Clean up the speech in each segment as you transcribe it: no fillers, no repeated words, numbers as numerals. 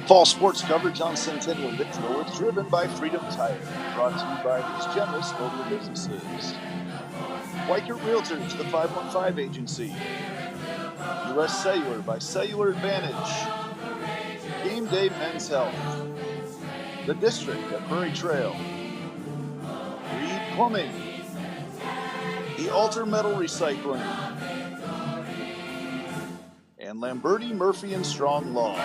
Fall sports coverage on Centennial Digital is driven by Freedom Tire, brought to you by these generous local businesses. Weichert Realtors, the 515 Agency. U.S. Cellular by Cellular Advantage. Game Day Men's Health. The District at Prairie Trail. Reed Plumbing. The Alter Metal Recycling. And Lamberti, Murphy, and Strong Law.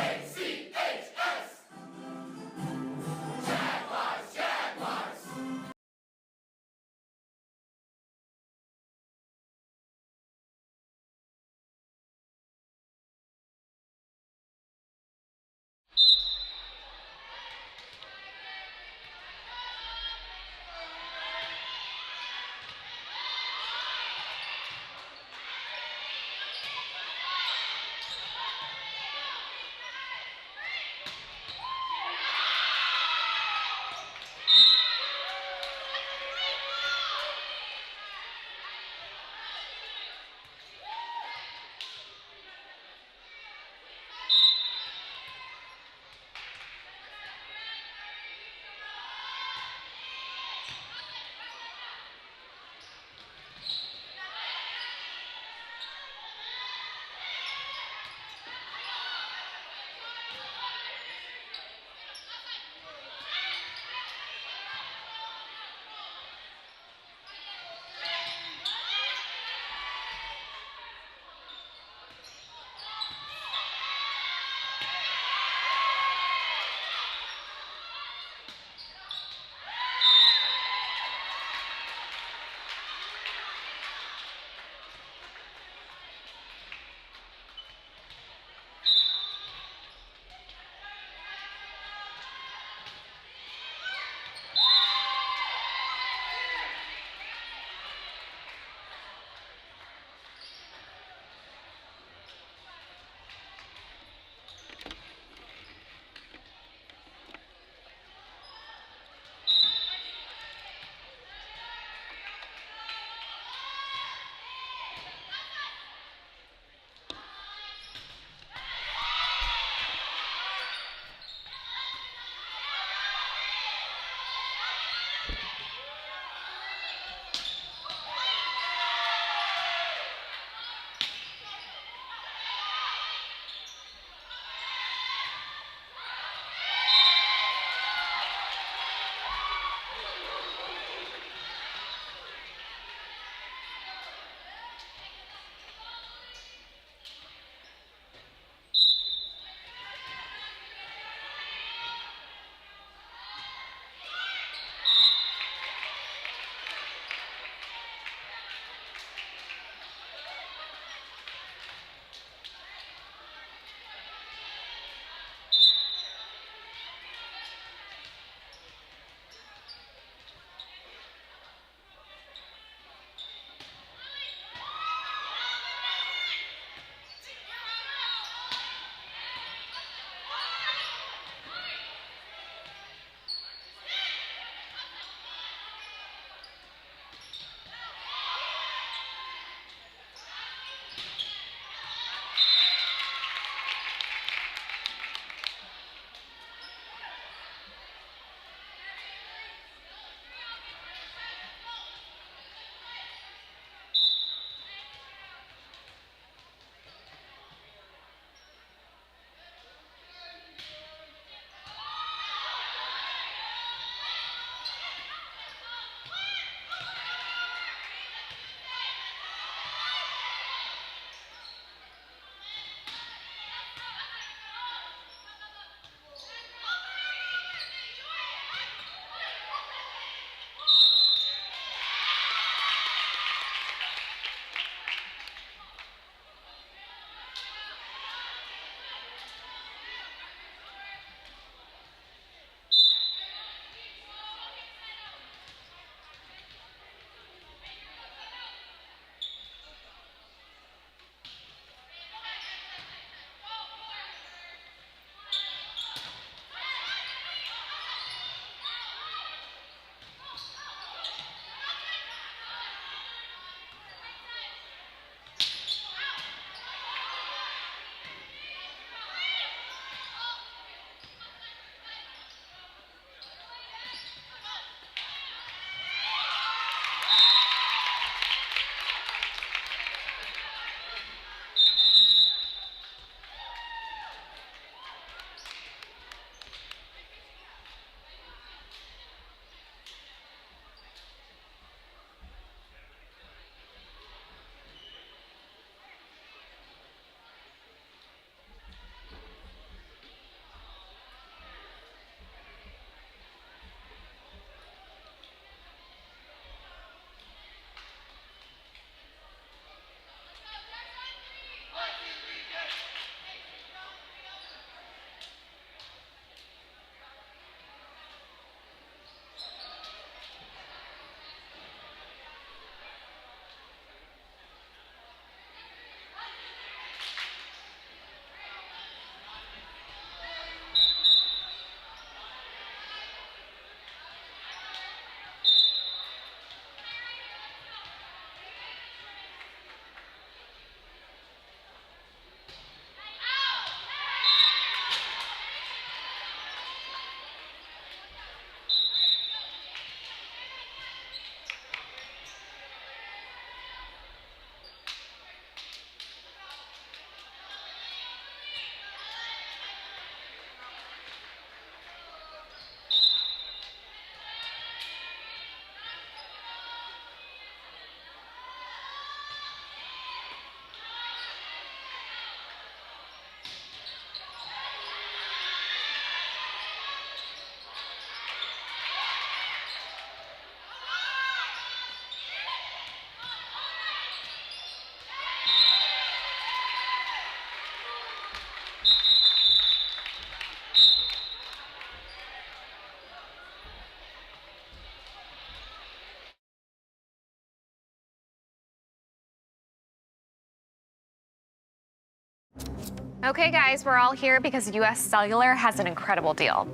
Okay, guys, we're all here because US Cellular has an incredible deal.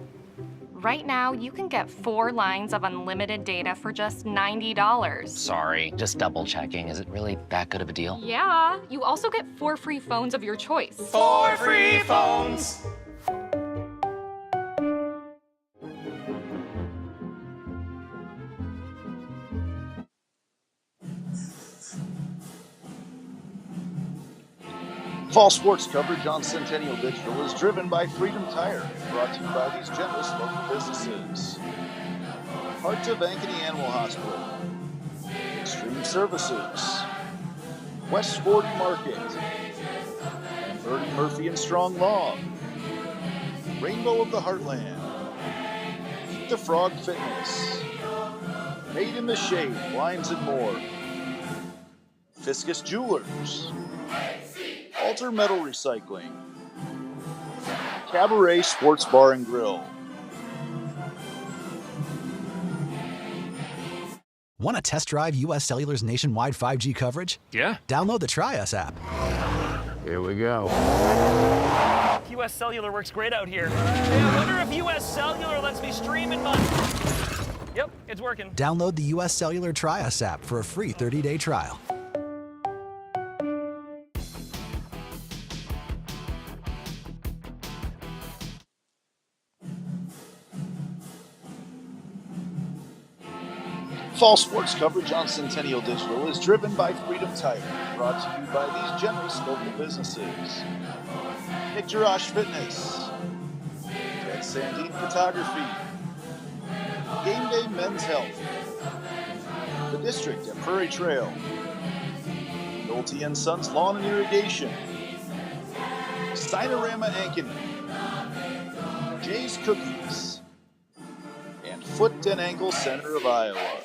Right now, you can get 4 lines of unlimited data for just $90. Sorry, just double checking. Is it really that good of a deal? Yeah, you also get 4 free phones of your choice. 4 free phones! Fall sports coverage on Centennial Digital is driven by Freedom Tire and brought to you by these generous local businesses. Polk Ankeny Animal Hospital, Extreme Services, West 40 Market, Ernie Murphy and Strong Law, Rainbow of the Heartland, Eat the Frog Fitness, Made in the Shade, Blinds and More, Fiscus Jewelers, Alter Metal Recycling, Cabaret Sports Bar and Grill. Want to test drive US Cellular's nationwide 5G coverage? Yeah. Download the Try Us app. Here we go. US Cellular works great out here. Hey, I wonder if US Cellular lets me stream in my... Yep, it's working. Download the US Cellular Try Us app for a free 30-day trial. Fall sports coverage on Centennial Digital is driven by Freedom Tire, brought to you by these generous local businesses. Nick Jarash Fitness, Ted Sandine Photography, Game Day Men's Health, The District at Prairie Trail, Nolte and Sons Lawn and Irrigation, Steinorama Ankeny, Jay's Cookies, and Foot and Ankle Center of Iowa.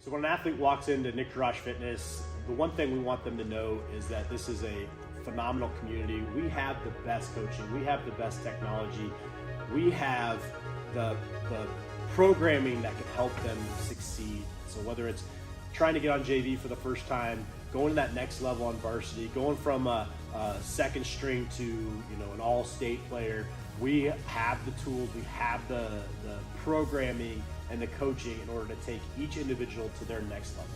So when an athlete walks into Nick Jarash Fitness, the one thing we want them to know is that this is a phenomenal community. We have the best coaching, we have the best technology, we have the programming that can help them succeed. So whether it's trying to get on JV for the first time, going to that next level on varsity, going from a second string to an all-state player, we have the tools, we have the programming and the coaching in order to take each individual to their next level.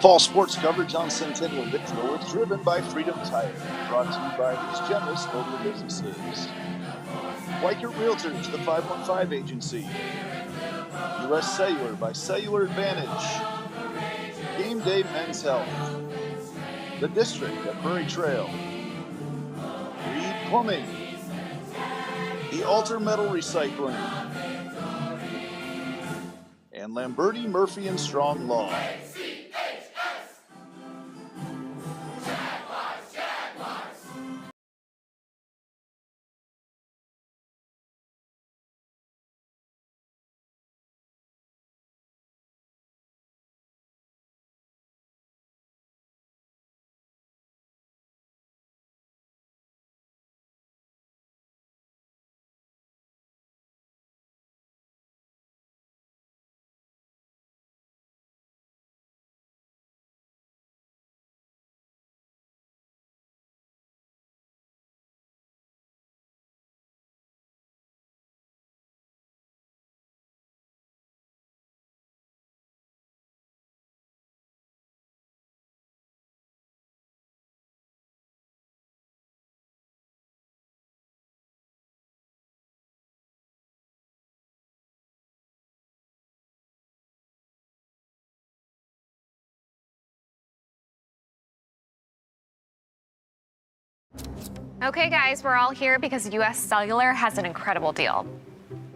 Fall sports coverage on Centennial Digital is driven by Freedom Tire, brought to you by these generous local businesses. Weichert Realtors, the 515 Agency. U.S. Cellular by Cellular Advantage. Game Day Men's Health. The District at Prairie Trail. Reed Plumbing. The Alter Metal Recycling. And Lamberti, Murphy & Strong Law. Okay, guys, we're all here because US Cellular has an incredible deal.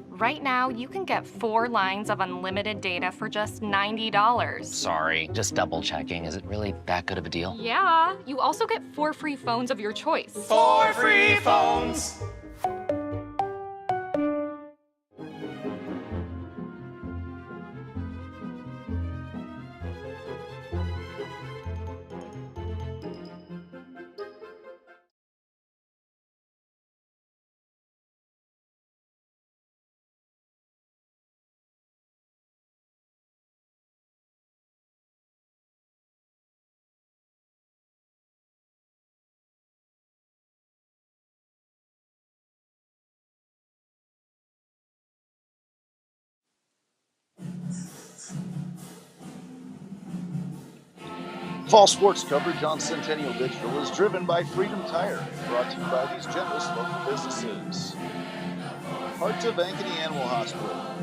Right now, you can get 4 lines of unlimited data for just $90. Sorry, just double checking. Is it really that good of a deal? Yeah, you also get 4 free phones of your choice. 4 free phones! Fall sports coverage on Centennial Digital is driven by Freedom Tire, brought to you by these generous local businesses. Parts of Ankeny Animal Hospital,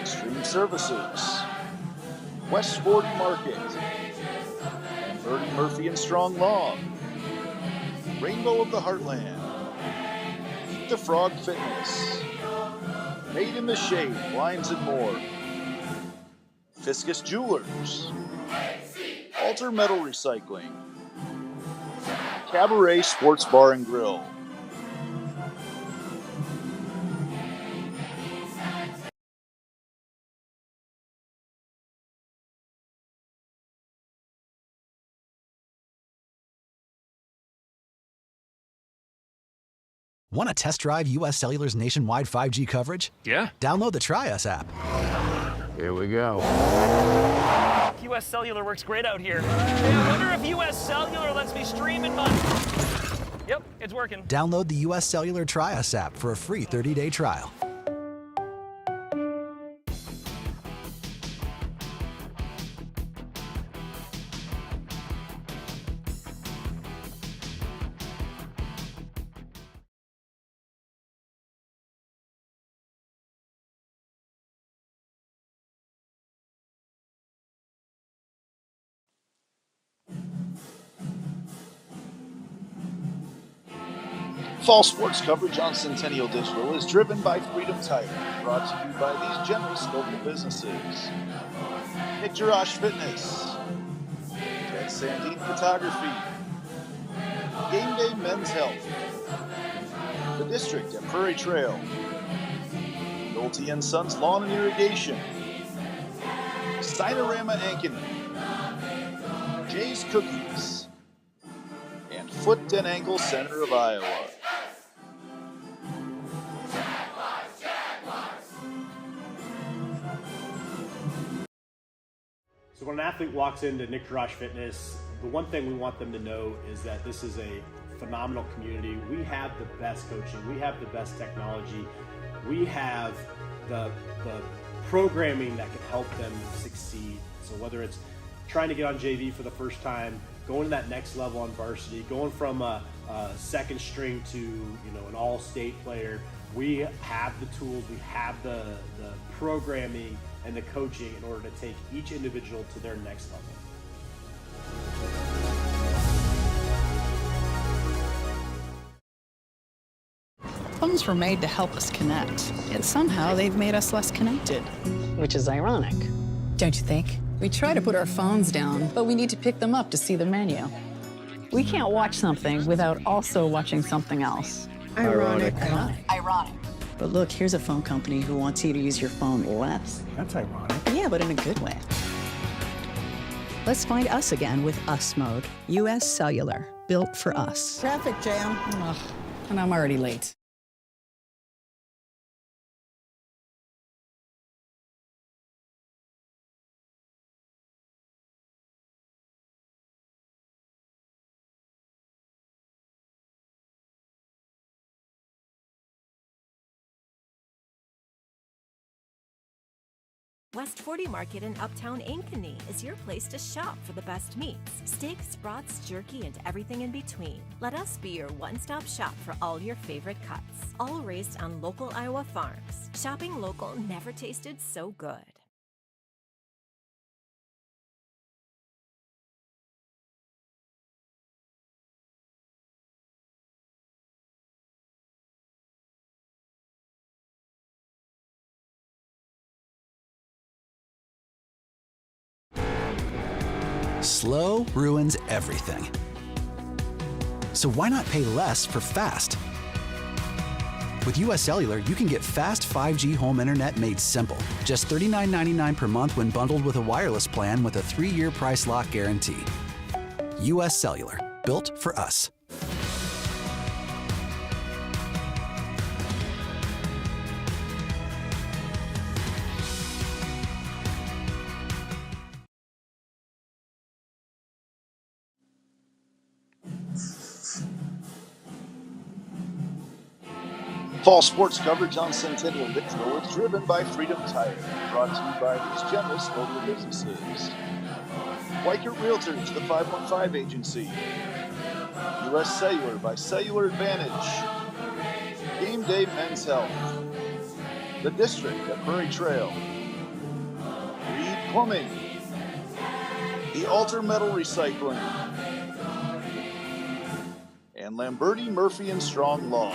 Extreme Services, West 40 Market, Lamberti, Murphy & Strong Law, Rainbow of the Heartland, Eat the Frog Fitness, Made in the Shade, Blinds and More, Fiscus Jewelers, Alter Metal Recycling, Cabaret Sports Bar and Grill. Want to test drive US Cellular's nationwide 5G coverage? Yeah. Download the Try Us app. Here we go. US Cellular works great out here. Hey, I wonder if US Cellular lets me stream in my... Yep, it's working. Download the US Cellular Try Us app for a free 30-day trial. Fall sports coverage on Centennial Digital is driven by Freedom Tire, brought to you by these generous local businesses. Nick Jarash Fitness, Ted Sandine Photography, Game Day Men's Health, The District at Prairie Trail, Nolte & Sons Lawn and Irrigation, Sinorama Ankeny, Jay's Cookies, and Foot and Ankle Center of Iowa. So when an athlete walks into Nick Jarash Fitness, the one thing we want them to know is that this is a phenomenal community. We have the best coaching. We have the best technology. We have the programming that can help them succeed. So whether it's trying to get on JV for the first time, going to that next level on varsity, going from a second string to an all-state player. We have the tools, we have the programming and the coaching in order to take each individual to their next level. Phones were made to help us connect, yet somehow they've made us less connected. Which is ironic. Don't you think? We try to put our phones down, but we need to pick them up to see the menu. We can't watch something without also watching something else. Ironic. But look, here's a phone company who wants you to use your phone less. That's ironic. Yeah, but in a good way. Let's find us again with Us Mode. US Cellular, built for us. Traffic jam. Ugh, and I'm already late. West 40 Market in Uptown Ankeny is your place to shop for the best meats, steaks, brats, jerky, and everything in between. Let us be your one-stop shop for all your favorite cuts, all raised on local Iowa farms. Shopping local never tasted so good. Slow ruins everything. So why not pay less for fast? With US Cellular, you can get fast 5G home internet made simple. Just $39.99 per month when bundled with a wireless plan with a 3-year price lock guarantee. US Cellular, built for us. Fall sports coverage on Centennial Victual is driven by Freedom Tire, brought to you by these generous local businesses. Weichert Realtors, the 515 Agency. US Cellular by Cellular Advantage. Game Day Men's Health. The District at Prairie Trail. Reed Plumbing. The Alter Metal Recycling. And Lamberti, Murphy, and Strong Law.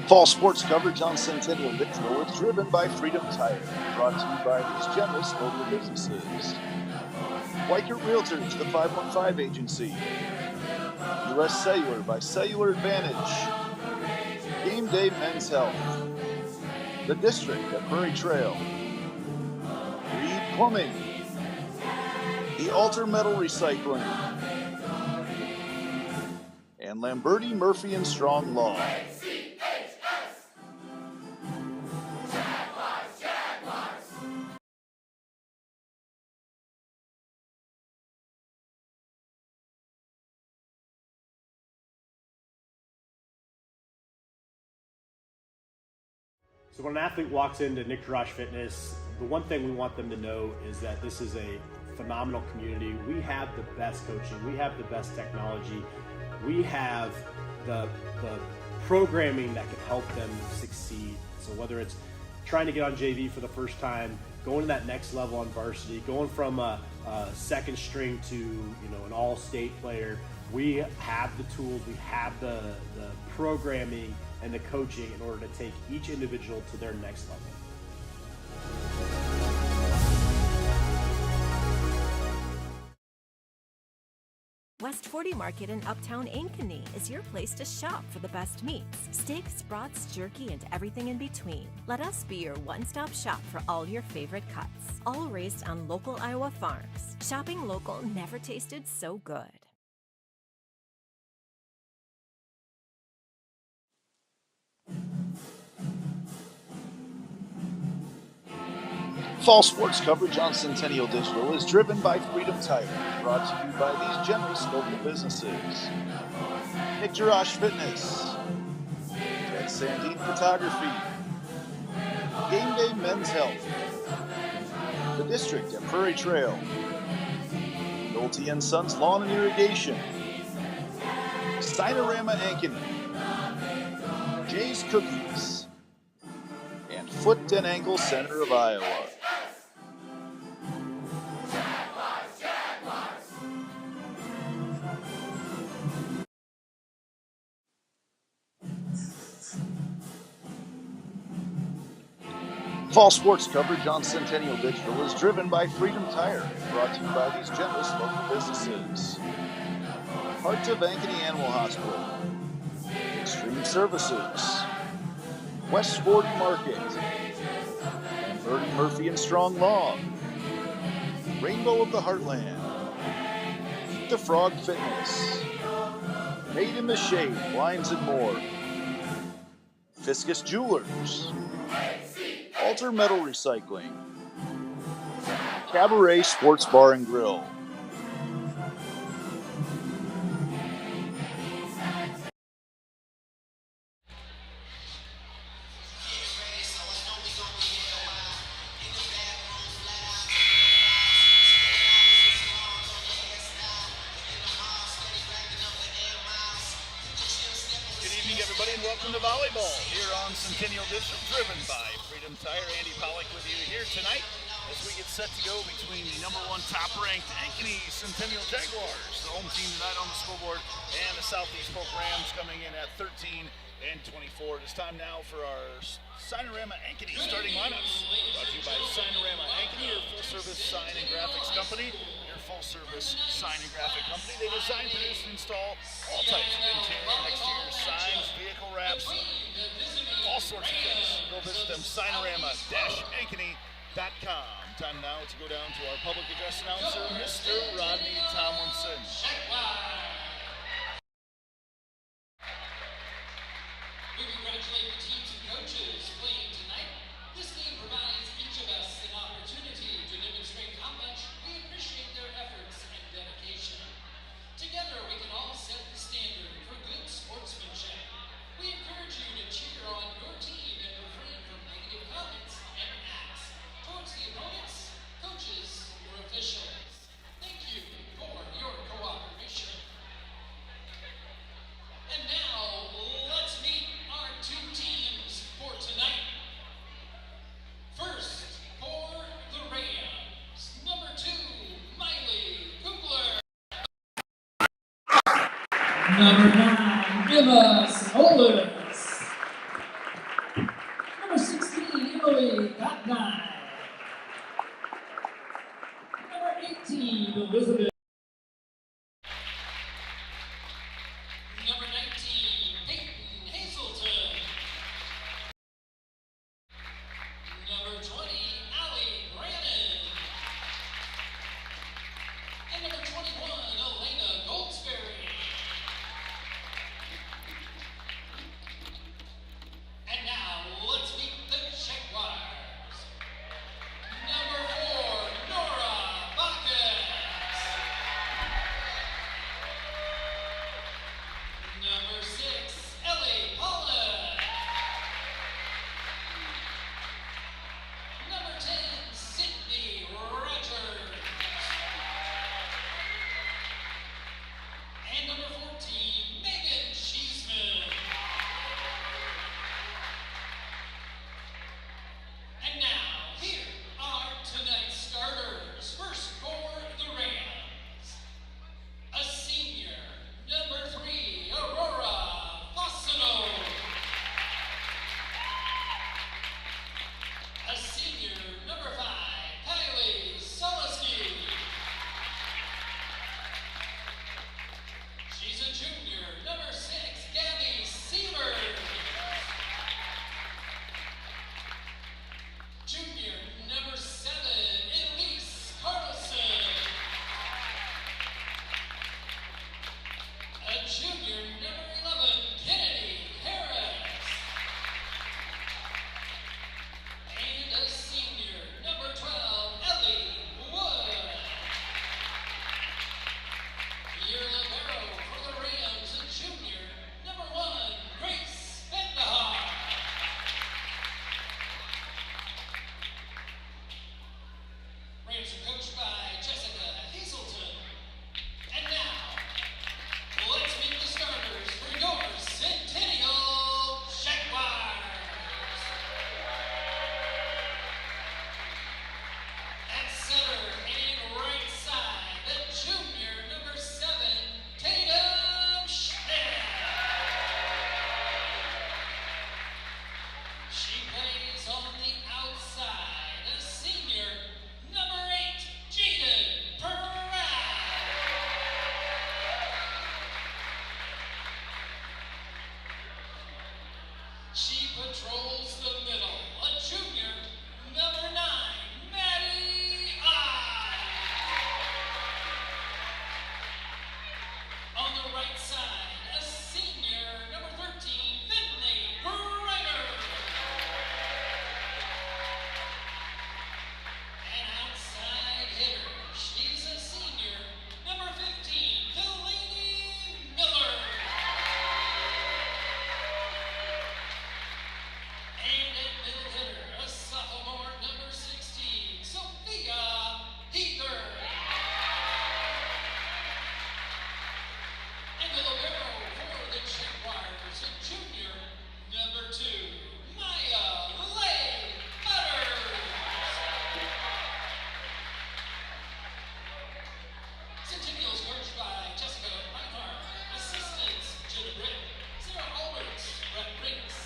Fall sports coverage on Centennial Digital is driven by Freedom Tire, brought to you by these generous local businesses. Weichert Realtors, the 515 Agency. U.S. Cellular by Cellular Advantage. Game Day Men's Health. The District at Prairie Trail. Reed Plumbing. The Alter Metal Recycling. And Lamberti, Murphy & Strong Law. So when an athlete walks into Nick Jarash Fitness, the one thing we want them to know is that this is a phenomenal community. We have the best coaching. We have the best technology. We have the programming that can help them succeed. So whether it's trying to get on JV for the first time, going to that next level on varsity, going from a second string to an all-state player, we have the tools, we have the programming and the coaching in order to take each individual to their next level. West 40 Market in Uptown Ankeny is your place to shop for the best meats, steaks, brats, jerky, and everything in between. Let us be your one-stop shop for all your favorite cuts, all raised on local Iowa farms. Shopping local never tasted so good. Fall sports coverage on Centennial Digital is driven by Freedom Tire, brought to you by these generous local businesses. Nick Jarash Fitness, Ted Sandine Photography, Game Day Men's Health, The District at Prairie Trail, Nolte & Sons Lawn and Irrigation, Cinerama Ankeny, Jay's Cookies, and Foot and Ankle Center of Iowa. Fall sports coverage on Centennial Digital is driven by Freedom Tire, brought to you by these generous local businesses. Heart of Ankeny Animal Hospital, Extreme Services, West 40 Market, Lamberti, Murphy & Strong Law, Rainbow of the Heartland, Eat the Frog Fitness, Made in the Shade, Blinds and More, Fiscus Jewelers, Alter Metal Recycling, Cabaret Sports Bar and Grill. Everybody, and welcome to volleyball here on Centennial Digital, driven by Freedom Tire. Andy Pollock with you here tonight as we get set to go between the #1 top-ranked Ankeny Centennial Jaguars, the home team tonight on the scoreboard, and the Southeast Polk Rams coming in at 13 and 24. It is time now for our Cinerama Ankeny starting lineups. Brought to you by Cinerama Ankeny, your full-service sign and graphics company. Full-service sign and graphic company. They design, produce, and install all types of interior and exterior signs, vehicle wraps, all sorts of things. Go visit them, cinerama-ankeny.com. Time now to go down to our public address announcer, Mr. Rodney Tomlinson. We congratulate the teams and coaches playing tonight. This game provides each of us an opportunity to demonstrate how much we appreciate their efforts and dedication. Together we can all set the standard for good sportsmanship. We encourage you to cheer on your team and refrain from negative comments and acts towards the opponents, coaches, or officials. Thank you for your cooperation. Number 9, give us Olis. Number 16, Emily Gatnine. Number 18, Elizabeth. Number 19, Peyton Hazelton. Number 20, Allie Brannon. And number 21, Elena Goldsberry. And now, let's meet the Checkwires. Number 4, Nora Bacchus. Number 6, Ellie Paulin. Number 10, Sydney Rogers. And number 14, Megan Cheeseman. And now, here are tonight's starters. First for the Rams, a senior, number 3, Aurora Fassino. A senior, number 5, Kylie Soleski. She's a junior, number 6, Gabby Seaver. Junior, number 7, Elise Carlson. A junior, number 11, Kennedy Harris. And a senior, number 12, Ellie Wood. Your libero for the Rams, a junior, number 1, Grace Bendahar. Rams are coached by Jessica Hazelton. And now, let's meet the starters for your Centennial Checkwires. At center and right side, the junior, number 7, Tatum Schmidt. She plays on the outside, a senior, number 8, Jaden Perez. She patrols the middle, a junior, number 9, Maddie I. On the right side, a senior, number 13, Finley Greiner. An outside hitter, she's a senior, number 15, Delaney Miller. And at middle hitter, a sophomore, number 16, Sophia Heather. And the libero for the Checkwires, a junior, number 2, Maya Leigh Butters. Centennials coached by Jessica Reinhardt, assistants Jenna Britt, Sarah Alberts, Brett Rinks.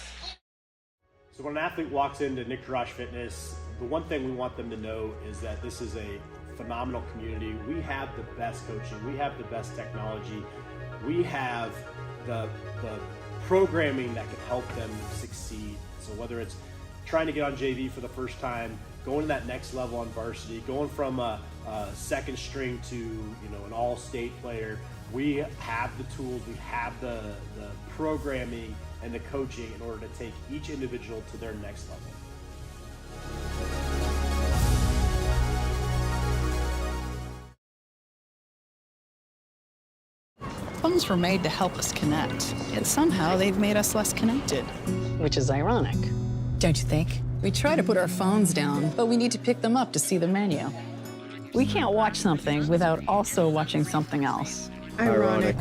So when an athlete walks into Nick Rush Fitness, the one thing we want them to know is that this is a phenomenal community. We have the best coaching. We have the best technology. We have the programming that can help them succeed. So whether it's trying to get on JV for the first time, going to that next level on varsity, going from a second string to an all-state player, we have the tools, we have the programming and the coaching in order to take each individual to their next level. Phones were made to help us connect, yet somehow they've made us less connected. Which is ironic. Don't you think? We try to put our phones down, but we need to pick them up to see the menu. We can't watch something without also watching something else. Ironic.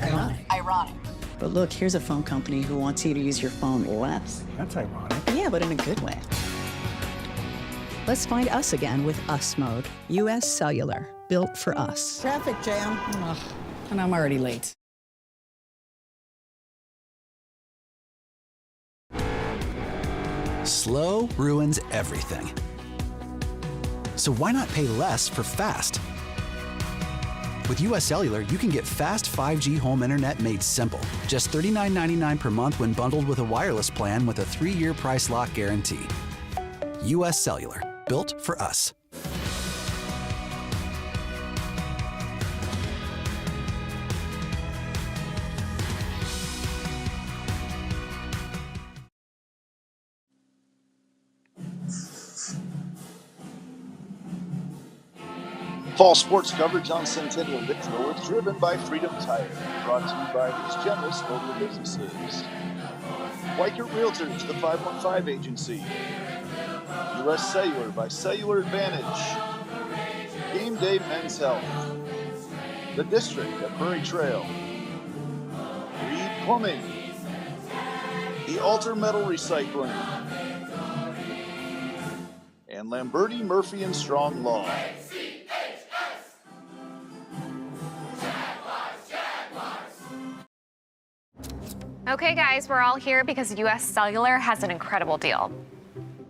But look, here's a phone company who wants you to use your phone less. That's ironic. Yeah, but in a good way. Let's find us again with Us Mode. US Cellular, built for us. Traffic jam. And I'm already late. Slow ruins everything. So why not pay less for fast? With US Cellular, you can get fast 5G home internet made simple. Just $39.99 per month when bundled with a wireless plan with a 3-year price lock guarantee. US Cellular, built for us. Fall sports coverage on Centennial Digital is driven by Freedom Tire, brought to you by these generous local businesses. Weichert Realtors, the 515 Agency. US Cellular by Cellular Advantage. Game Day Men's Health. The District at Prairie Trail. Reed Plumbing. The Alter Metal Recycling. And Lamberti, Murphy, and Strong Law. Okay, guys, we're all here because US Cellular has an incredible deal.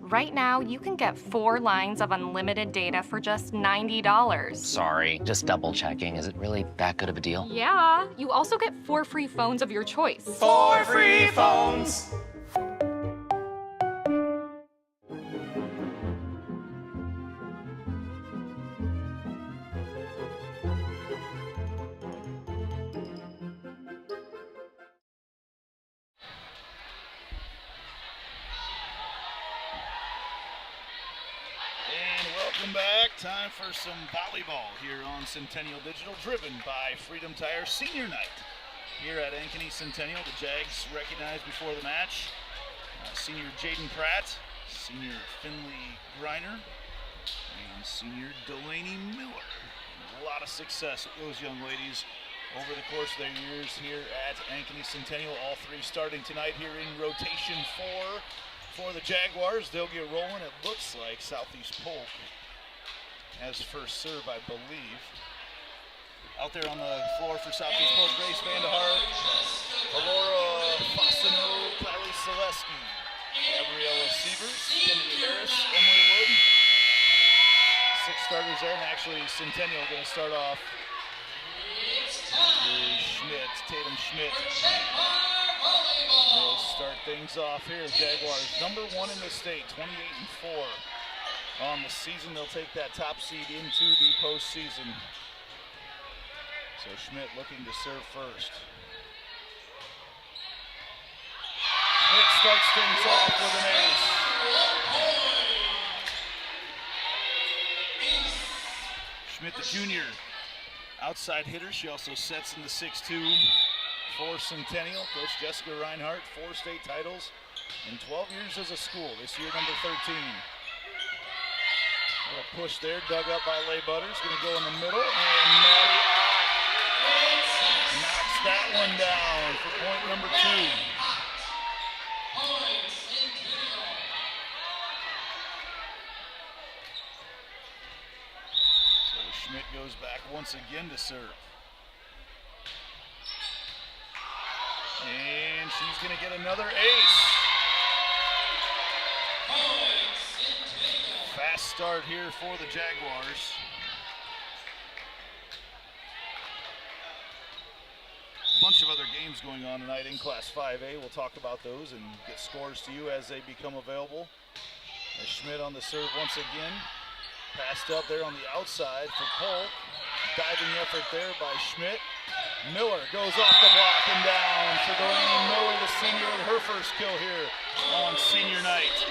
Right now, you can get 4 lines of unlimited data for just $90. Sorry, just double checking. Is it really that good of a deal? Yeah, you also get 4 free phones of your choice. 4 free phones! Welcome back. Time for some volleyball here on Centennial Digital, driven by Freedom Tire Senior Night here at Ankeny Centennial. The Jags recognized before the match senior Jaden Pratt, senior Finley Griner, and senior Delaney Miller. A lot of success with those young ladies over the course of their years here at Ankeny Centennial. All 3 starting tonight here in rotation 4 for the Jaguars. They'll get rolling. It looks like Southeast Polk has first serve, I believe. Out there on the floor for Southeast Polk, Grace Vandehart, Aurora Fassino, Kylie Selesky, Gabriella Sievers, Kennedy Harris, Emily Wood. 6 starters there, and actually Centennial going to start off with Schmidt, Tatum Schmidt. They'll start things off here. Jaguars, number 1 in the state, 28-4. On the season, they'll take that top seed into the postseason. So Schmidt looking to serve first. Schmidt starts things off with an ace. Schmidt, the junior, outside hitter. She also sets in the 6-2 for Centennial. Coach Jessica Reinhardt, 4 state titles in 12 years as a school. This year, number 13. Little push there, dug up by Leigh Butters. Going to go in the middle, and Maddie knocks that one down for point number 2. So Schmidt goes back once again to serve. And she's going to get another ace. Fast start here for the Jaguars. Bunch of other games going on tonight in Class 5A. We'll talk about those and get scores to you as they become available. As Schmidt on the serve once again. Passed up there on the outside for Polk. Diving effort there by Schmidt. Miller goes off the block and down for Delaney Miller, the senior, with her first kill here on senior night.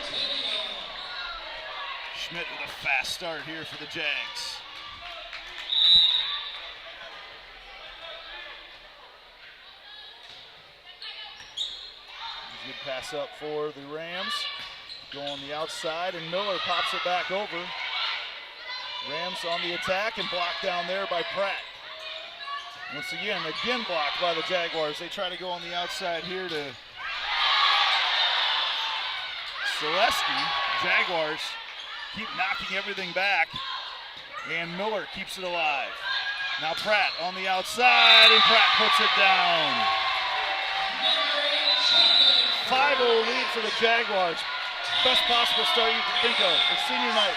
Schmidt with a fast start here for the Jags. Good pass up for the Rams. Go on the outside, and Miller pops it back over. Rams on the attack and blocked down there by Pratt. Once again blocked by the Jaguars. They try to go on the outside here to Selesky. Jaguars keep knocking everything back, and Miller keeps it alive. Now Pratt on the outside, and Pratt puts it down. 5-0 lead for the Jaguars. best possible start you can think of for senior night.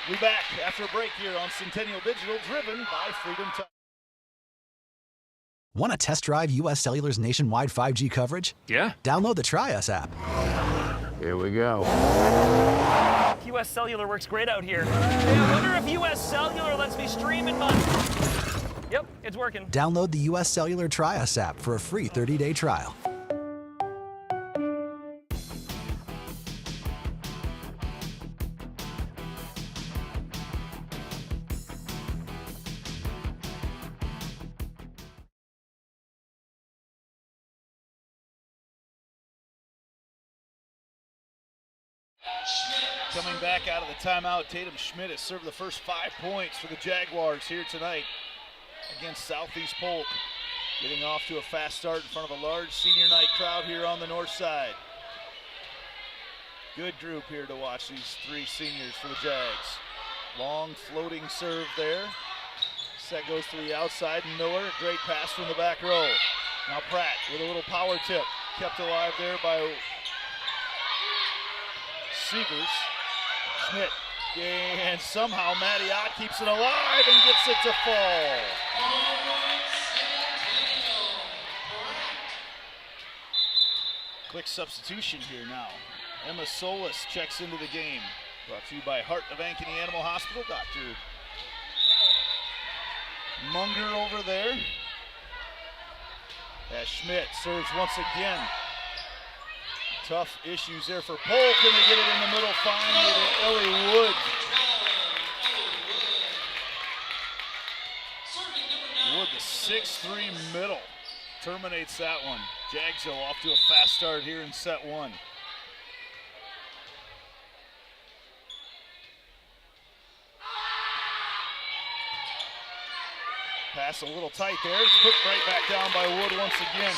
We'll be back after a break here on Centennial Digital, driven by Freedom Tire. Want to test drive US Cellular's nationwide 5G coverage? Yeah. Download the Try Us app. Here we go. US Cellular works great out here. Hey, I wonder if US Cellular lets me stream in my... Yep, it's working. Download the US Cellular Try Us app for a free 30-day trial. Coming back out of the timeout, Tatum Schmidt has served the first 5 points for the Jaguars here tonight against Southeast Polk. Getting off to a fast start in front of a large senior night crowd here on the north side. Good group here to watch, these 3 seniors for the Jags. Long floating serve there. Set goes to the outside, Miller, great pass from the back row. Now Pratt with a little power tip, kept alive there by Seegers. Schmidt, and somehow Matty Ott keeps it alive and gets it to fall. Quick substitution here now. Emma Solis checks into the game. Brought to you by Heart of Ankeny Animal Hospital. Dr. Munger over there. As Schmidt serves once again. Tough issues there for Polk, and they get it in the middle, finally to Ellie Wood. Wood, the 6'3" middle, terminates that one. Jags go off to a fast start here in set 1. Pass a little tight there. It's put right back down by Wood once again.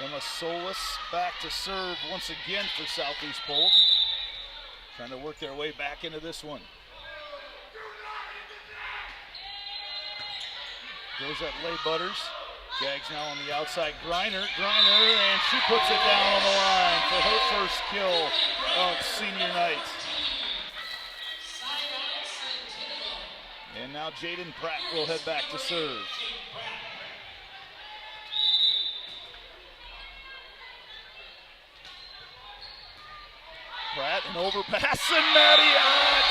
Emma Solis back to serve once again for Southeast Polk. Trying to work their way back into this one. Goes at Leigh Butters. Jags now on the outside. Griner, and she puts it down on the line for her first kill of senior night. And now Jaden Pratt will head back to serve. Pratt, an overpass, and Matty Ott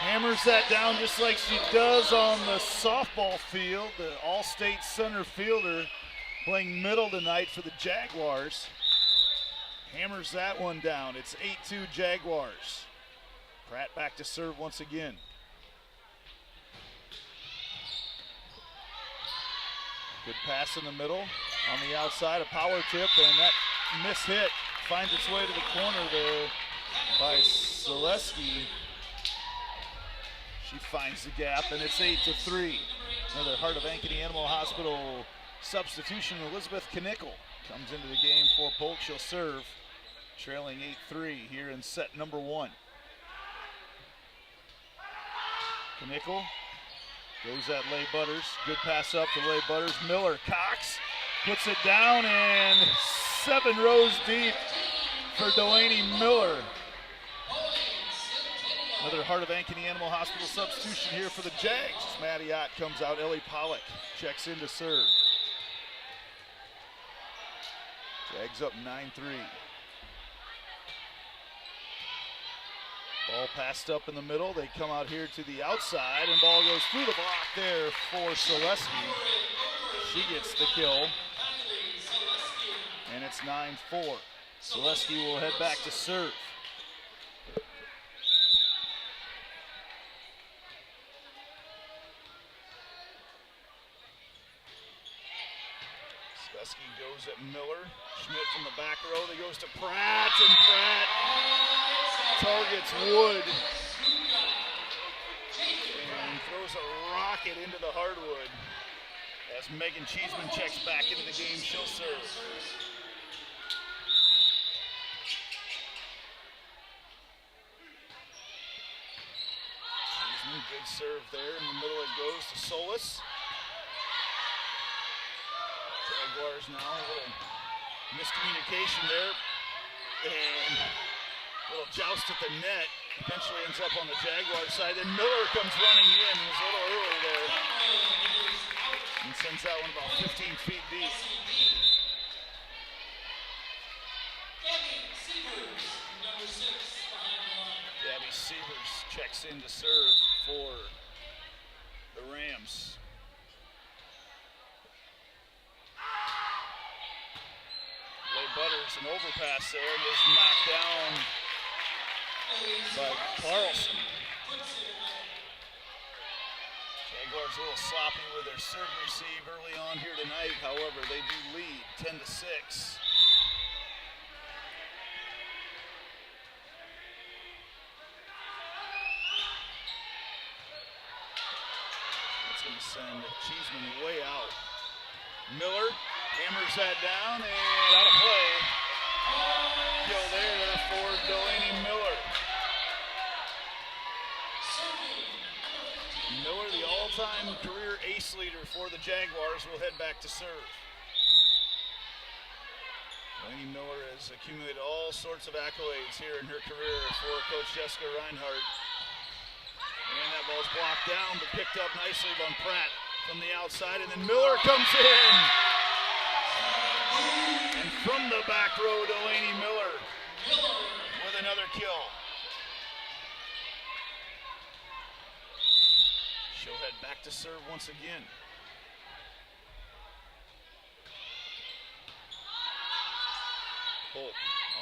hammers that down just like she does on the softball field. The All-State center fielder playing middle tonight for the Jaguars. Hammers that one down. It's 8-2 Jaguars. Pratt back to serve once again. Good pass in the middle. On the outside, a power tip, and that miss hit finds its way to the corner there by Zaleski. She finds the gap, and it's 8-3. Another Heart of Ankeny Animal Hospital substitution. Elizabeth Knickel comes into the game for Polk. She'll serve, trailing 8-3 here in set number 1. Knickel goes at Leigh Butters. Good pass up to Leigh Butters. Miller, Cox puts it down, and 7 rows deep for Delaney Miller. Another Heart of Ankeny Animal Hospital substitution here for the Jags. Matty Ott comes out. Ellie Pollock checks in to serve. Jags up 9-3. Ball passed up in the middle. They come out here to the outside, and ball goes through the block there for Zaleski. She gets the kill. And it's 9-4. Zaleski will head back to serve. Zaleski goes at Miller. Schmidt from the back row. That goes to Pratt, and Pratt targets Wood. And throws a rocket into the hardwood. As Megan Cheeseman checks back into the game, she'll serve. Cheeseman, good serve there. In the middle it goes to Solis. Jaguars now. A little miscommunication there. And a little joust at the net. Eventually ends up on the Jaguar side. Then Miller comes running in. He was a little early there. And sends that one about 15 feet deep. Gabby Sievers checks in to serve for the Rams. Lay Butters, an overpass there, and is knocked down by Carlson. Jaguars a little sloppy with their serve receive early on here tonight. However, they do lead 10-6. That's going to send Cheeseman way out. Miller hammers that down and out of play. Kill there for Delaney Miller. Miller, the all-time career ace leader for the Jaguars, will head back to serve. Delaney Miller has accumulated all sorts of accolades here in her career for Coach Jessica Reinhardt. And that ball's blocked down, but picked up nicely by Pratt from the outside, and then Miller comes in. And from the back row, Delaney Miller with another kill. She'll head back to serve once again. Polk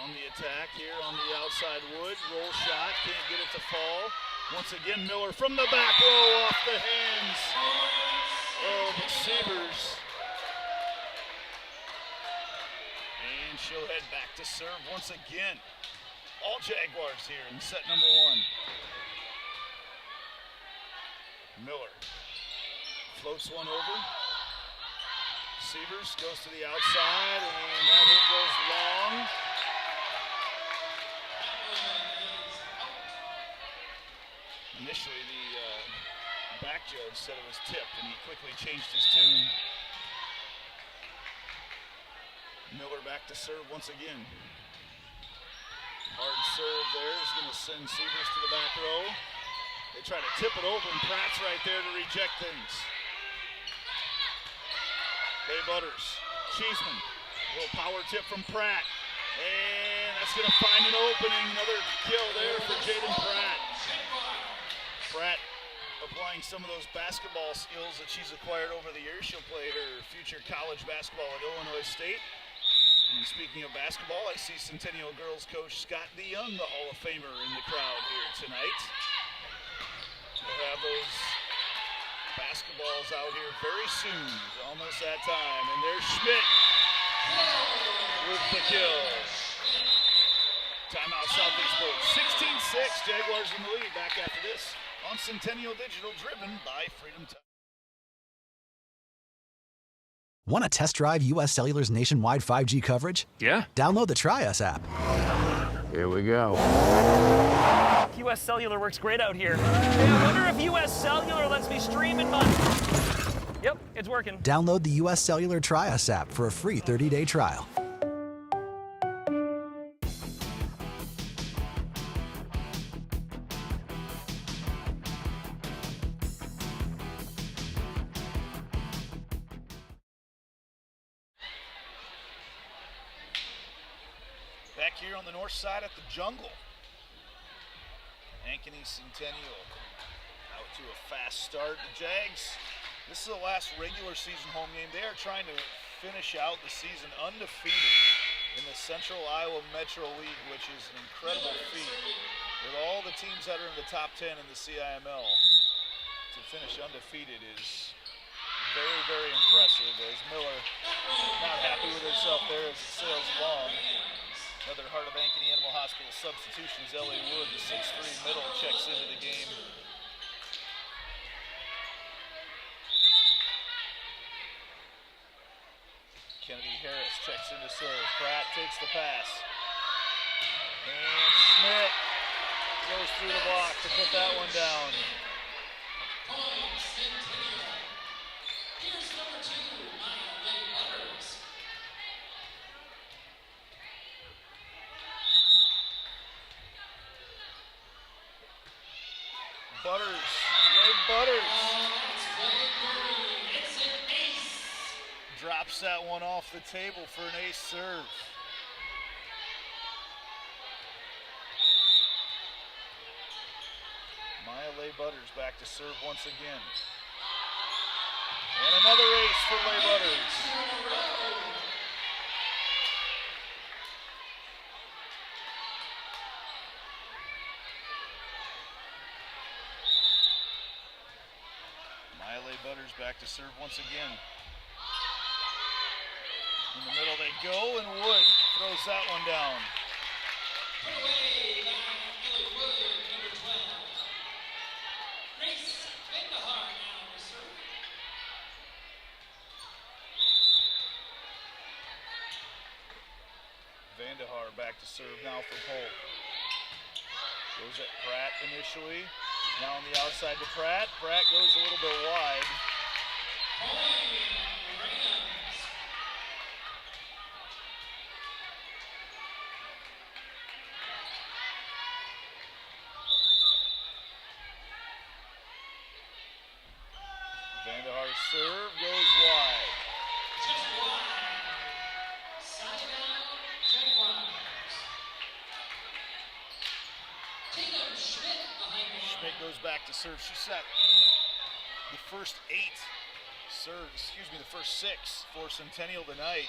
on the attack here on the outside wood. Roll shot, can't get it to fall. Once again, Miller from the back row off the hands of Sievers. And she'll head back to serve once again. All Jaguars here in set number one. Miller floats one over. Sievers goes to the outside, and that hit goes long. Initially, the back judge said it was tipped, and he quickly changed his tune. Miller back to serve once again. Hard serve there is going to send Sievers to the back row. They try to tip it over, and Pratt's right there to reject things. Bay Butters, Cheeseman, a little power tip from Pratt. And that's going to find an opening. Another kill there for Jaden Pratt. Pratt applying some of those basketball skills that she's acquired over the years. She'll play her future college basketball at Illinois State. And speaking of basketball, I see Centennial girls coach Scott DeYoung, the Hall of Famer, in the crowd here tonight. We'll have those basketballs out here very soon. It's almost that time. And there's Schmidt with the kill. Timeout Southeast Bolt. 16-6, Jaguars in the lead. Back after this on Centennial Digital, driven by Freedom Tire. Want to test drive U.S. Cellular's nationwide 5G coverage? Yeah. Download the Try Us app. Here we go. US Cellular works great out here. Hey, I wonder if US Cellular lets me stream in my... Yep, it's working. Download the U.S. Cellular Try Us app for a free 30-day trial. Back here on the north side at the Jungle. Ankeny Centennial out to a fast start. The Jags, this is the last regular season home game. They are trying to finish out the season undefeated in the Central Iowa Metro League, which is an incredible feat. With all the teams that are in the top 10 in the CIML, to finish undefeated is very, very impressive, as Miller not happy with herself there as it sails long. Another Heart of Ankeny Animal Hospital substitutions. L.A. Wood, the 6'3" middle, checks into the game. Kennedy Harris checks in to serve. Pratt takes the pass. And Schmidt goes through the block to put that one down. Here's number 2, Maya Butters. Butters, Leg Butters. It's an ace. Drops that one off the table for an ace serve. Maya Lay Butters back to serve once again. And another ace for Lay Butters. Maya Lay Butters back to serve once again. In the middle they go, and Wood throws that one down. Put away by Ellie Wood, number 12. Grace Vendahar now to serve. Vandahar back to serve now for Polk. Goes at Pratt initially. Now on the outside to Pratt. Pratt goes a little bit wide. Vandahar's serve goes wide. Schmidt goes back to serve. She set the first 8 serves, the first 6 for Centennial tonight.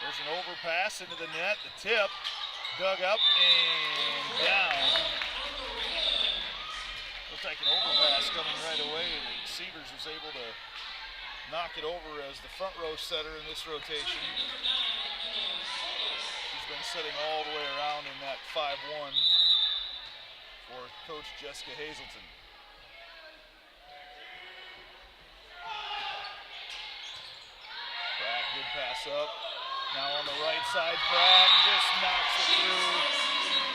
There's an overpass into the net. The tip dug up and down. Looked like an overpass coming right away. Severs was able to knock it over as the front row setter in this rotation. She's been sitting all the way around in that 5-1 for Coach Jessica Hazelton. Pratt, good pass up. Now on the right side, Pratt just knocks it through.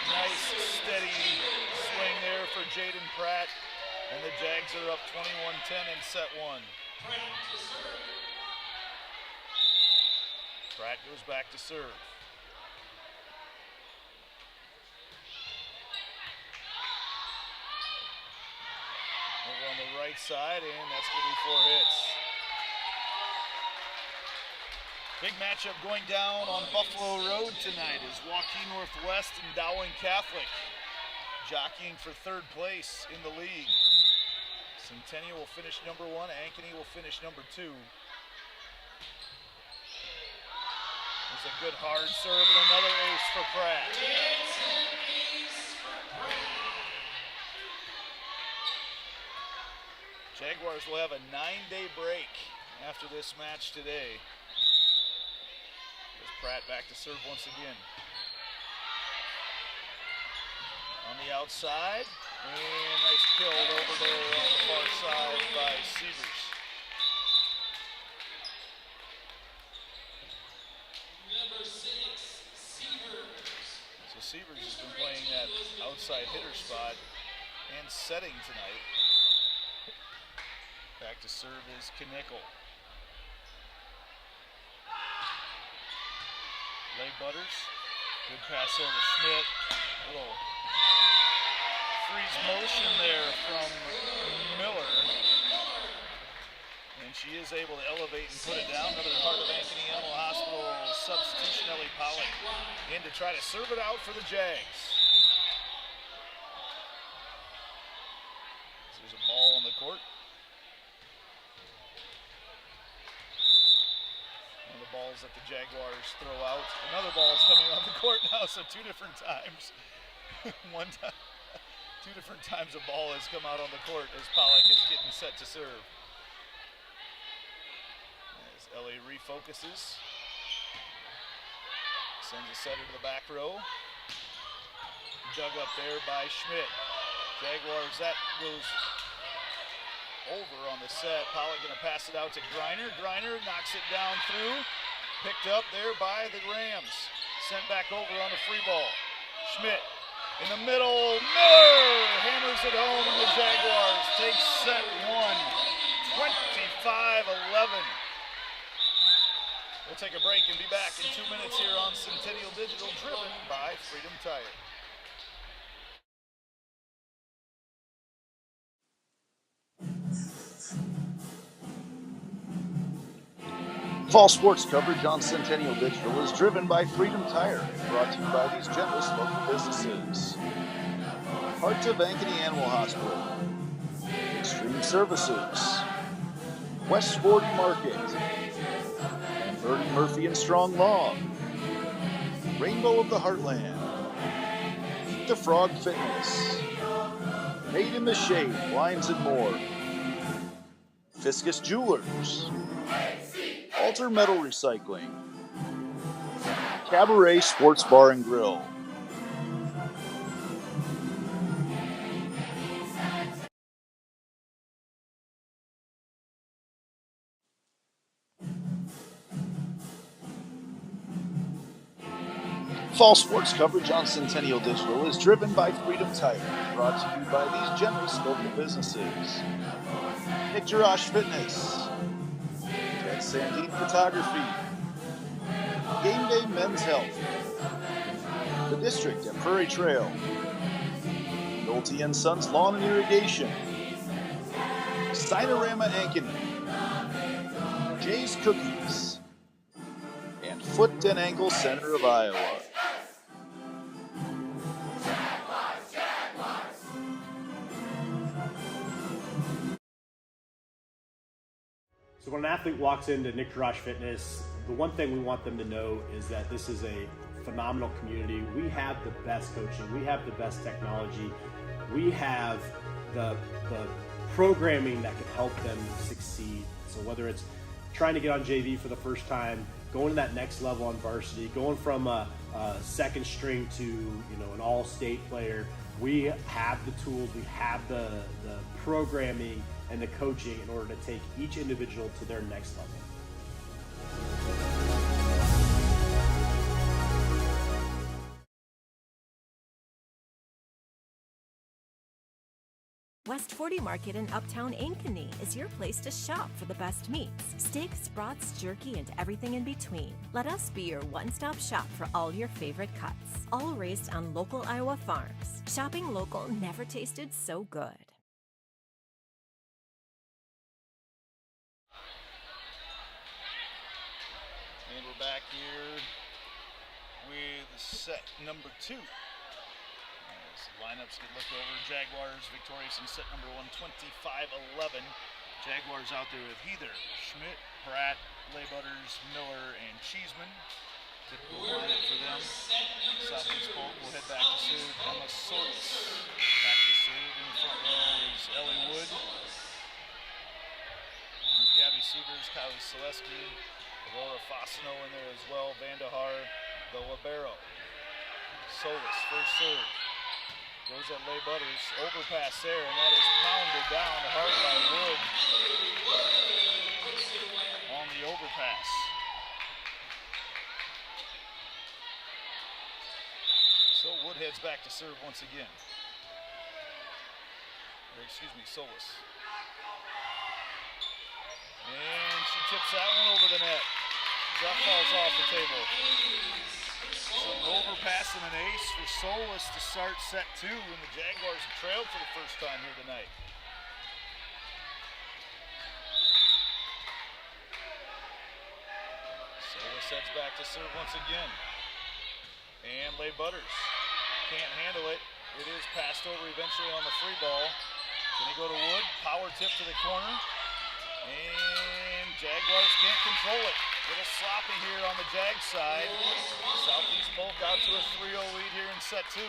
Nice, steady swing there for Jaden Pratt. And the Jags are up 21-10 in set 1. Pratt goes back to serve. Over on the right side, and that's going to be 4 hits. Big matchup going down on Buffalo Road tonight is Waukee Northwest and Dowling Catholic jockeying for 3rd place in the league. Centennial will finish number 1, Ankeny will finish number 2. There's a good hard serve and another ace for Pratt. Jaguars will have a 9-day break after this match today. There's Pratt back to serve once again. On the outside, and nice kill over there on the far side by Severs. Number 6, Severs. So Severs has been playing that outside hitter spot and setting tonight. Back to serve is Knickel. Lay Butters, good pass over to Schmidt. Little freeze motion there from Miller. And she is able to elevate and put it down. Another Heart of Ankeny Animal Hospital substitution, Ellie Pollock, in to try to serve it out for the Jags. So there's a ball on the court. One of the balls that the Jaguars throw out. Another ball is coming on the court now, so 2 different times. 2 different times a ball has come out on the court as Pollock is getting set to serve. As Ellie refocuses. Sends a setter to the back row. Dug up there by Schmidt. Jaguars, that goes over on the set. Pollock gonna pass it out to Griner. Griner knocks it down through. Picked up there by the Rams. Sent back over on a free ball. Schmidt in the middle. Miller hammers it home, and the Jaguars take set 1, 25-11. We'll take a break and be back in 2 minutes here on Centennial Digital, driven by Freedom Tire. Fall sports coverage on Centennial Digital is driven by Freedom Tire and brought to you by these generous local businesses. Polk Ankeny Animal Hospital, Extreme Services, West 40 Market, and Bertie Murphy and Strong Law, Rainbow of the Heartland, Eat the Frog Fitness, Made in the Shade, Blinds and More, Fiscus Jewelers, Alter Metal Recycling, Cabaret Sports Bar and Grill. Fall sports coverage on Centennial Digital is driven by Freedom Tire, brought to you by these generous local businesses. Nick Jarash Fitness, Ted Sandine Photography, Game Day Men's Health, The District at Prairie Trail, Nolte & Sons Lawn and Irrigation, Cinerama Ankeny, Jay's Cookies, and Foot and Ankle Center of Iowa. So when an athlete walks into Nick Jarash Fitness, the one thing we want them to know is that this is a phenomenal community. We have the best coaching. We have the best technology. We have the programming that can help them succeed. So whether it's trying to get on JV for the first time, going to that next level on varsity, going from a second string to an all-state player, we have the tools, we have the programming and the coaching in order to take each individual to their next level. West 40 Market in Uptown Ankeny is your place to shop for the best meats, steaks, brats, jerky, and everything in between. Let us be your one-stop shop for all your favorite cuts, all raised on local Iowa farms. Shopping local never tasted so good. And we're back here with set number 2. Lineups get looked over. Jaguars victorious in set number 1, 25-11. Jaguars out there with Heather, Schmidt, Pratt, Laybutters, Miller, and Cheeseman. Typical lineup for them. Southeast Polk will head back to serve. Emma Solis back to serve. In the front row is Ellie Wood, Gabby Sievers, Kylie Selesky, Aurora Fosno in there as well. Vandahar, the Libero. Solis first serve. Goes at Lay Butters, overpass there, and that is pounded down hard by Wood on the overpass. So Wood heads back to serve once again. Or excuse me, Solis. And she tips that one over the net. That falls off the table. So an overpass and an ace for Solis to start set 2, and the Jaguars have trailed for the first time here tonight. Solis heads back to serve once again. And Lay Butters can't handle it. It is passed over eventually on the free ball. Gonna go to Wood, power tip to the corner. And Jaguars can't control it. A little sloppy here on the Jag side. Southeast Polk out to a 3-0 lead here in set 2.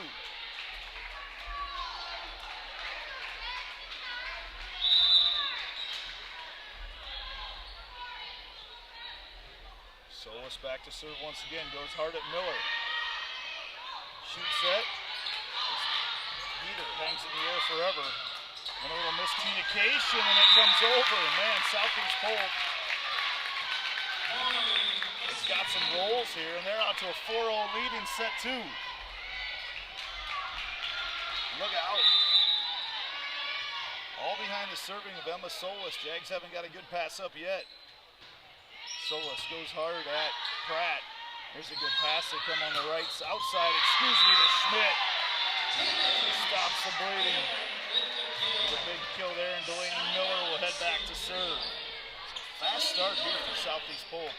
Solis back to serve once again. Goes hard at Miller. Shoot set. Heather hangs in the air forever. And a little miscommunication, and it comes over. Man, Southeast Polk has got some rolls here, and they're out to a 4-0 lead in set 2. Look out. All behind the serving of Emma Solis. Jags haven't got a good pass up yet. Solis goes hard at Pratt. There's a good pass. They come on the right outside. Excuse me, to Schmidt. She stops the bleeding. With a big kill there, and Delaney Miller will head back to serve. Fast start here for Southeast Polk.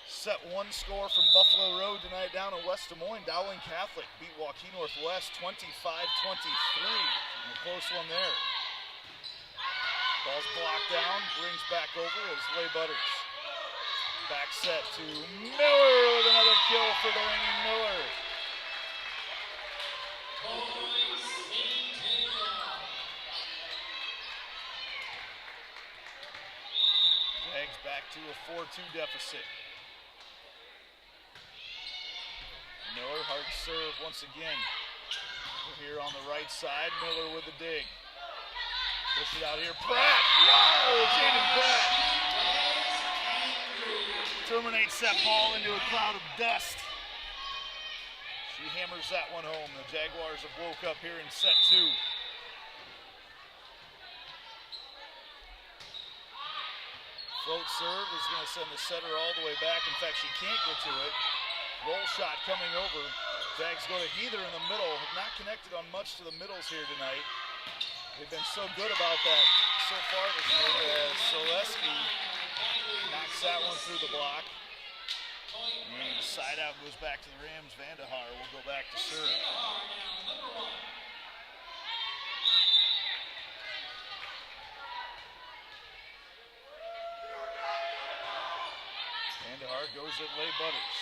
Set one score from Buffalo Road tonight down in West Des Moines. Dowling Catholic beat Waukee Northwest 25-23. And a close one there. Ball's blocked down, brings back over as Lay Butters. Back set to Miller with another kill for Delaney Miller. Jags back to a 4-2 deficit. Miller, hard serve once again. We're here on the right side, Miller with the dig. Push it out here, Pratt! Whoa, Jaden Pratt! Terminates that ball into a cloud of dust. She hammers that one home. The Jaguars have woke up here in set two. Float serve is going to send the setter all the way back. In fact, she can't get to it. Roll shot coming over. Jags go to Heather in the middle. Have not connected on much to the middles here tonight. They've been so good about that so far this year as Selesky knocks that one through the block. And side out goes back to the Rams. Vandehar will go back to serve. Vandehar goes at Lay Butters.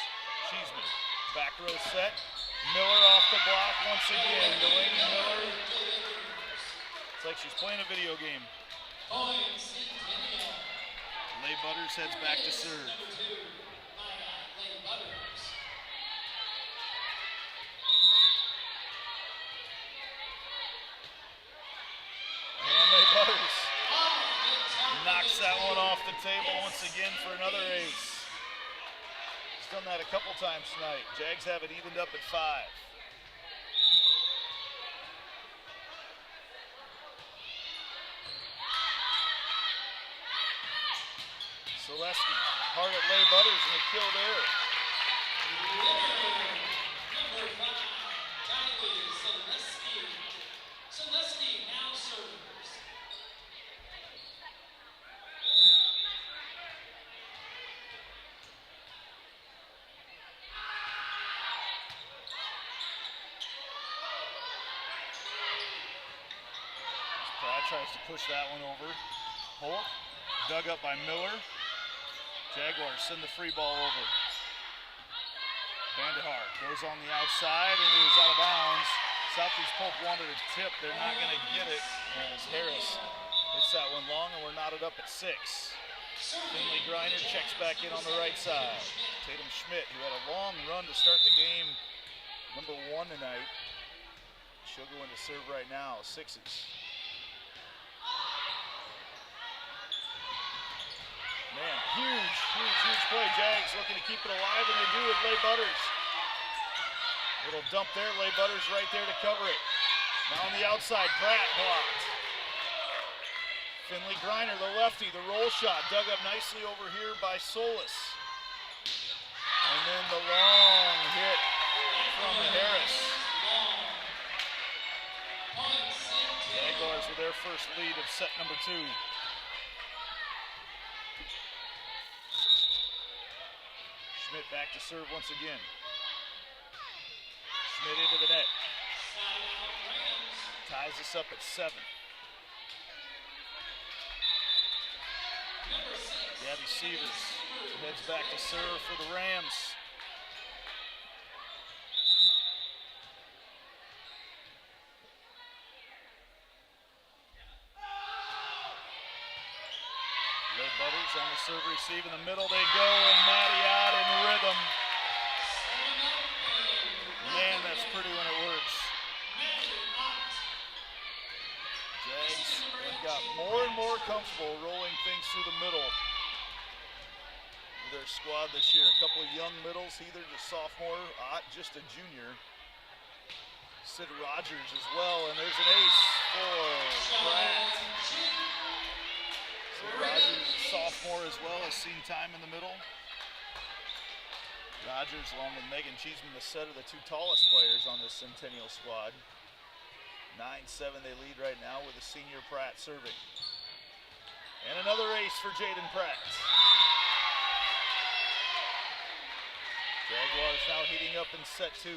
Cheeseman, back row set. Miller off the block once again. Delaney Miller. It's like she's playing a video game. Lay Butters heads back to serve. And Lay Butters knocks that one off the table once again for another ace. He's done that a couple times tonight. Jags have it evened up at 5. Selesky, hard at Lay Butters and a kill there. Number 5, Kylie Selesky. Selesky now serves. Pratt tries to push that one over. Polk, dug up by Miller. Jaguars send the free ball over. Vandehar goes on the outside and it is out of bounds. Southeast Polk wanted a tip. They're not going to get it as Harris hits that one long and we're knotted up at 6. Finley Griner checks back in on the right side. Tatum Schmidt, who had a long run to start the game, number 1 tonight. She'll go into serve right now, 6s. Man, huge play. Jags looking to keep it alive, and they do with Lay Butters. Little dump there, Lay Butters right there to cover it. Now on the outside, Pratt blocked. Finley Griner, the lefty, the roll shot, dug up nicely over here by Solis. And then the long hit from Harris. Jaguars with their first lead of set number 2. Schmidt back to serve once again. Schmidt into the net. Ties us up at 7. Gabby Sievers heads back to serve for the Rams. Lay Butters on the serve receive in the middle. They go and Maddie out in rhythm. Man, that's pretty when it works. Jags have got more and more comfortable rolling things through the middle with their squad this year. A couple of young middles, either just sophomore, just a junior. Sid Rogers as well, and there's an ace for Pratt. Rogers, sophomore as well, has seen time in the middle. Rogers, along with Megan Cheeseman, the set of the 2 tallest players on this Centennial squad. 9-7 they lead right now with the senior Pratt serving. And another ace for Jaden Pratt. Jaguars now heating up in set 2.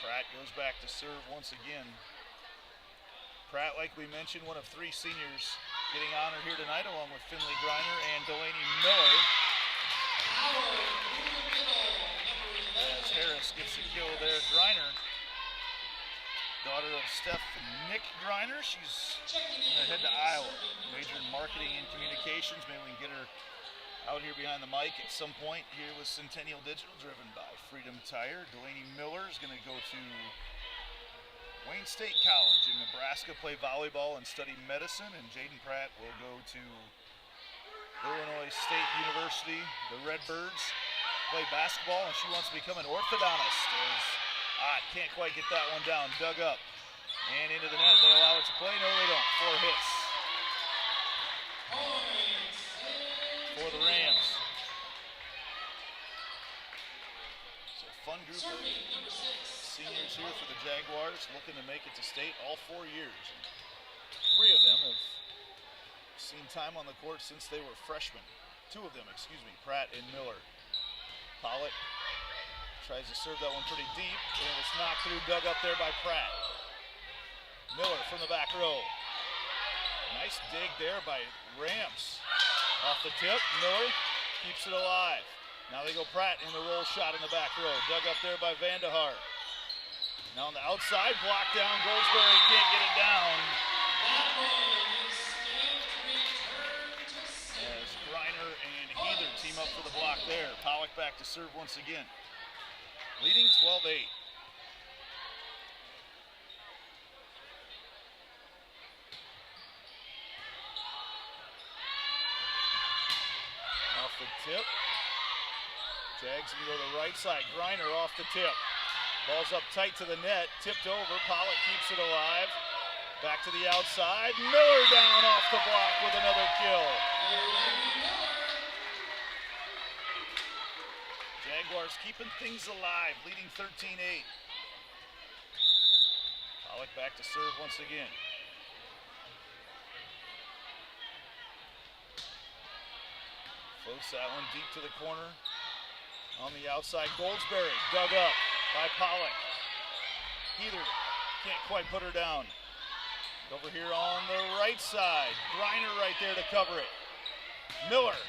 Pratt goes back to serve once again. Pratt, like we mentioned, one of 3 seniors getting honored here tonight, along with Finley Griner and Delaney Miller. As Harris gets a kill there, Griner, daughter of Steph and Nick Griner. She's gonna head to Iowa, majored in marketing and communications. Maybe we can get her out here behind the mic at some point here with Centennial Digital, driven by Freedom Tire. Delaney Miller is gonna go to Wayne State College in Nebraska, play volleyball and study medicine, and Jaden Pratt will go to Illinois State University, the Redbirds, play basketball, and she wants to become an orthodontist. Can't quite get that one down, dug up, and into the net. They allow it to play? No, they don't. 4 hits for the Rams. So fun group of seniors here for the Jaguars, looking to make it to state all 4 years. 3 of them have seen time on the court since they were freshmen. 2 of them, excuse me, Pratt and Miller. Pollock tries to serve that one pretty deep, and it's knocked through, dug up there by Pratt. Miller from the back row. Nice dig there by Rams. Off the tip, Miller keeps it alive. Now they go Pratt in the roll shot in the back row. Dug up there by Vandehar. Now on the outside, blocked down. Goldsberry can't get it down. As Griner and Heather team up for the block there. Pollock back to serve once again. Leading 12-8. Off the tip. Jags can go to the right side. Griner off the tip. Ball's up tight to the net. Tipped over. Pollock keeps it alive. Back to the outside. Miller down off the block with another kill. Jaguars keeping things alive, leading 13-8. Pollock back to serve once again. Floats that one deep to the corner. On the outside, Goldsberry dug up by Pollock. Heather can't quite put her down. Over here on the right side, Griner right there to cover it. Miller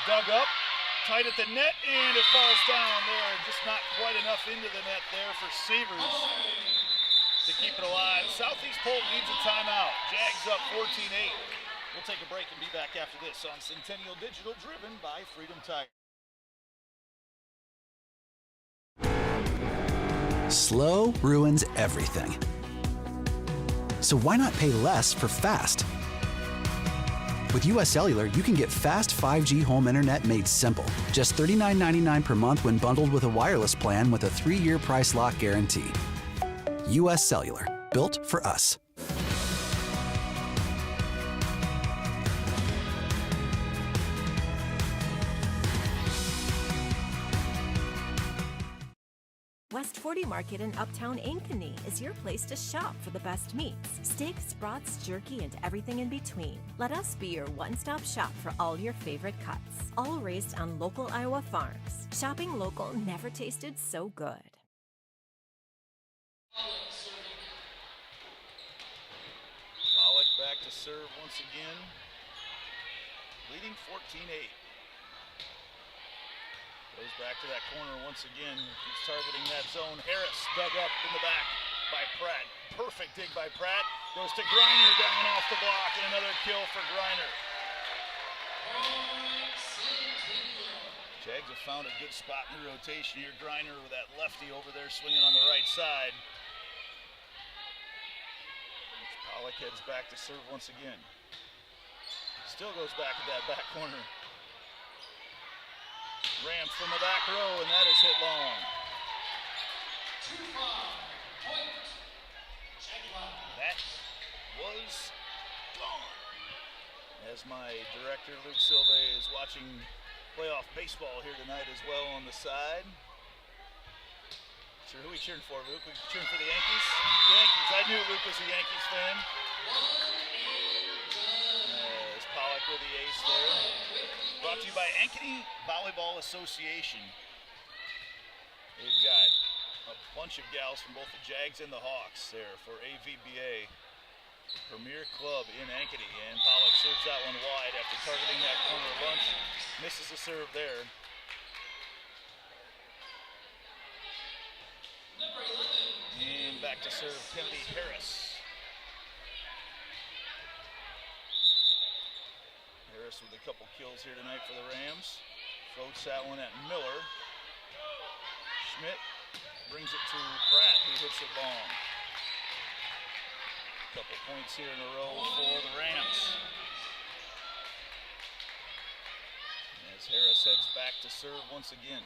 dug up. Tight at the net, and it falls down there. Just not quite enough into the net there for Severs to keep it alive. Southeast Polk needs a timeout. Jags up 14-8. We'll take a break and be back after this on Centennial Digital, driven by Freedom Tire. Slow ruins everything. So why not pay less for fast? With US Cellular, you can get fast 5G home internet made simple. Just $39.99 per month when bundled with a wireless plan with a 3-year price lock guarantee. US Cellular, built for us. West 40 Market in Uptown Ankeny is your place to shop for the best meats, steaks, brats, jerky, and everything in between. Let us be your one-stop shop for all your favorite cuts, all raised on local Iowa farms. Shopping local never tasted so good. Pollock back to serve once again, leading 14-8. Goes back to that corner once again. He's targeting that zone. Harris dug up in the back by Pratt. Perfect dig by Pratt. Goes to Griner down off the block, and another kill for Griner. Jags have found a good spot in the rotation here. Griner with that lefty over there swinging on the right side. Pollock heads back to serve once again. Still goes back at that back corner. Rams from the back row, and that is hit long. That was gone. As my director, Luke Silva, is watching playoff baseball here tonight as well on the side. sure who we cheering for, Luke. We cheering for the Yankees? Yankees. I knew Luke was a Yankees fan. There's Pollock with the ace there. Brought to you by Ankeny Volleyball Association. They've got a bunch of gals from both the Jags and the Hawks there for AVBA. Premier club in Ankeny. And Pollock serves that one wide after targeting that corner bunch. Misses the serve there. And back to serve Kennedy Harris. Harris with a couple kills here tonight for the Rams. Floats that one at Miller. Schmidt brings it to Pratt, who hits it long. Couple points here in a row for the Rams. As Harris heads back to serve once again.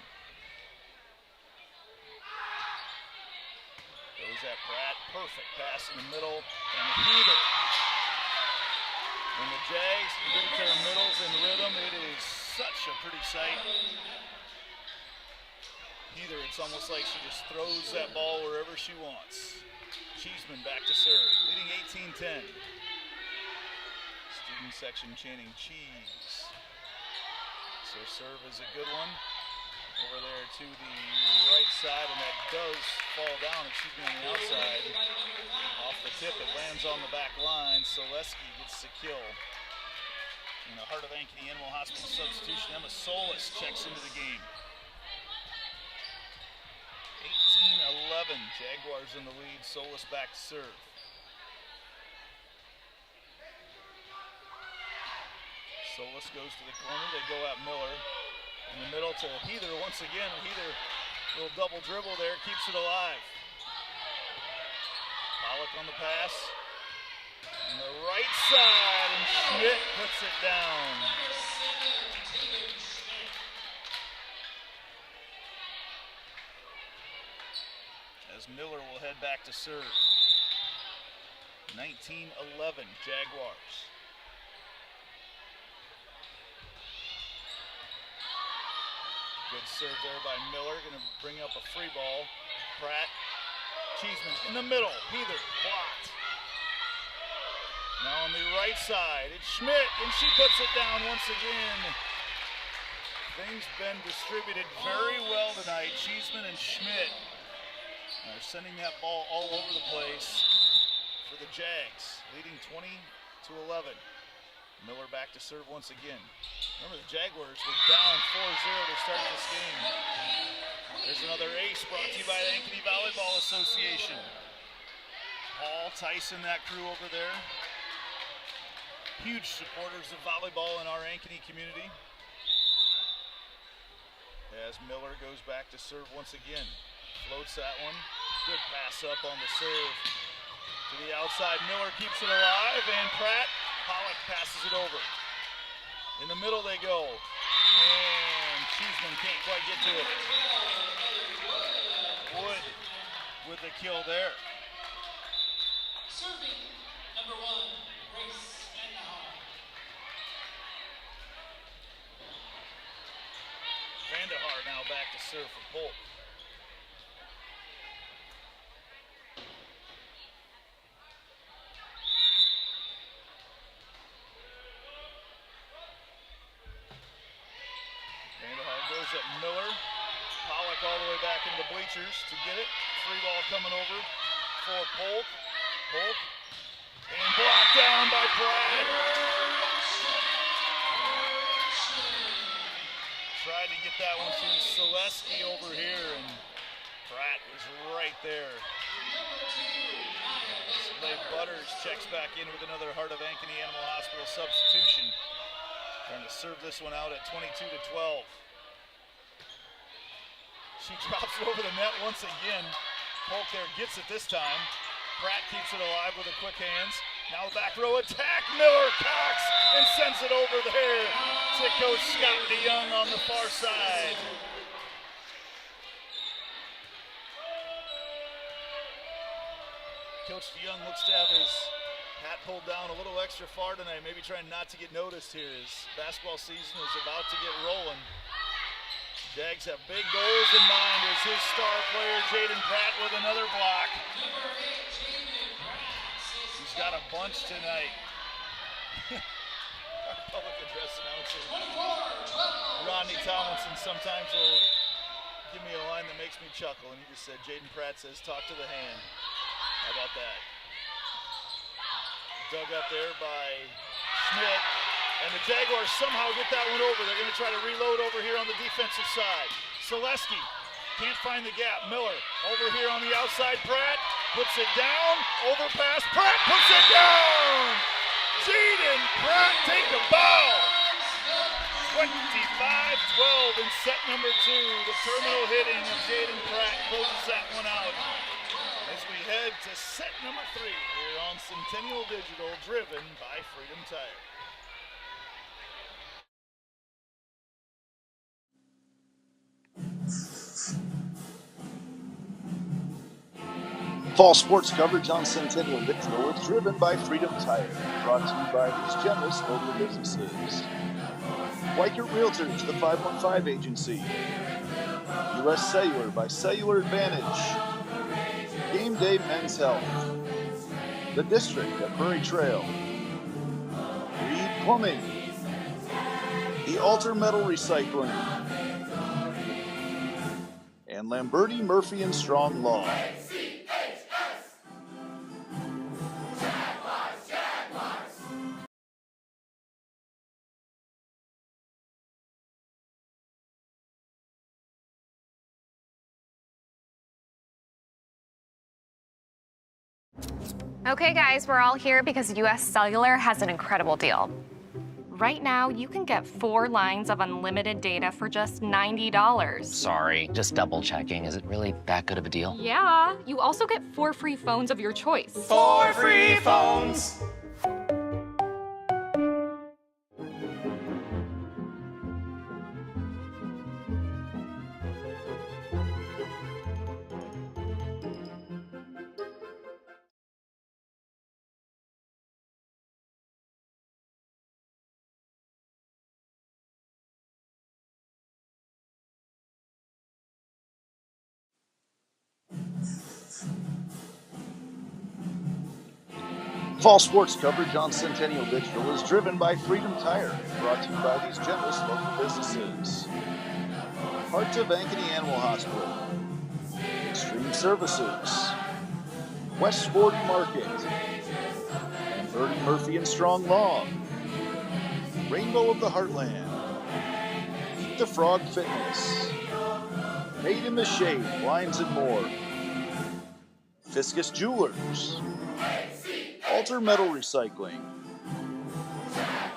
Goes at Pratt, perfect pass in the middle, and a heater. When the Jags can get it to their middles in rhythm, it is such a pretty sight. Heater, it's almost like she just throws that ball wherever she wants. Cheeseman back to serve, leading 18-10. Student section chanting cheese. So serve is a good one. Over there to the right side, and that does fall down, excuse me, on the outside. Off the tip, it lands on the back line. Selesky gets the kill. In the heart of Ankeny Animal Hospital substitution, Emma Solis checks into the game. 18-11, Jaguars in the lead, Solis back to serve. Solis goes to the corner, they go at Miller. In the middle to Heather once again. Heather, little double dribble there, keeps it alive. Pollock on the pass. On the right side, and Schmidt puts it down. As Miller will head back to serve. 19-11, Jaguars. Good serve there by Miller, gonna bring up a free ball. Pratt, Cheeseman in the middle, Heather blocked. Now on the right side, it's Schmidt, and she puts it down once again. Things been distributed very well tonight. Cheeseman and Schmidt are sending that ball all over the place for the Jags, leading 20-11. Miller back to serve once again. Remember, the Jaguars were down 4-0 to start this game. There's another ace brought to you by the Ankeny Volleyball Association. Paul, Tyson, that crew over there. Huge supporters of volleyball in our Ankeny community. As Miller goes back to serve once again. Floats that one. Good pass up on the serve. To the outside, Miller keeps it alive, and Pratt, Pollock passes it over. In the middle they go, and Cheeseman can't quite get to it. Wood with the kill there. Serving number 1, Grace Vandehar. Vandehar now back to serve for Polk. At Miller. Pollock all the way back into the bleachers to get it. Free ball coming over for Polk. Polk. And blocked down by Pratt. Tried to get that one to Selesky over here, and Pratt was right there. Leigh Butters checks back in with another Heart of Ankeny Animal Hospital substitution. Trying to serve this one out at 22-12. She drops it over the net once again. Polk there gets it this time. Pratt keeps it alive with the quick hands. Now back row attack. Miller cocks and sends it over there to Coach Scott DeYoung on the far side. Coach DeYoung looks to have his hat pulled down a little extra far tonight, maybe trying not to get noticed here as basketball season is about to get rolling. Jags have big goals in mind as his star player, Jaden Pratt, with another block. He's got a bunch tonight. Our public address announcer, Rodney Tomlinson, sometimes will give me a line that makes me chuckle, and he just said, Jaden Pratt says, talk to the hand. How about that? Dug up there by Schmidt, and the Jaguars somehow get that one over. They're going to try to reload over here on the defensive side. Selesky can't find the gap. Miller over here on the outside. Pratt puts it down. Overpass. Pratt puts it down. Jaden Pratt take the ball. 25-12 in set number 2. The terminal hitting of Jaden Pratt closes that one out. As we head to set number 3 here on Centennial Digital, driven by Freedom Tire. Fall sports coverage on Centennial Digital is driven by Freedom Tire, brought to you by these generous local businesses. Weichert Realtors, the 515 Agency. U.S. Cellular by Cellular Advantage. Game Day Men's Health. The District at Prairie Trail. Reed Plumbing. The Alter Metal Recycling. And Lamberti, Murphy & Strong Law. Okay, guys, we're all here because US Cellular has an incredible deal. Right now, you can get 4 lines of unlimited data for just $90. Sorry, just double checking. Is it really that good of a deal? Yeah, you also get 4 free phones of your choice. 4 free phones! Fall sports coverage on Centennial Digital is driven by Freedom Tire, brought to you by these generous local businesses. Parts of Ankeny Animal Hospital, Extreme Services, West Sporting Market, Lamberti, Murphy & Strong Law, Rainbow of the Heartland, Eat the Frog Fitness, Made in the Shade, Blinds and More, Fiscus Jewelers, Alter Metal Recycling,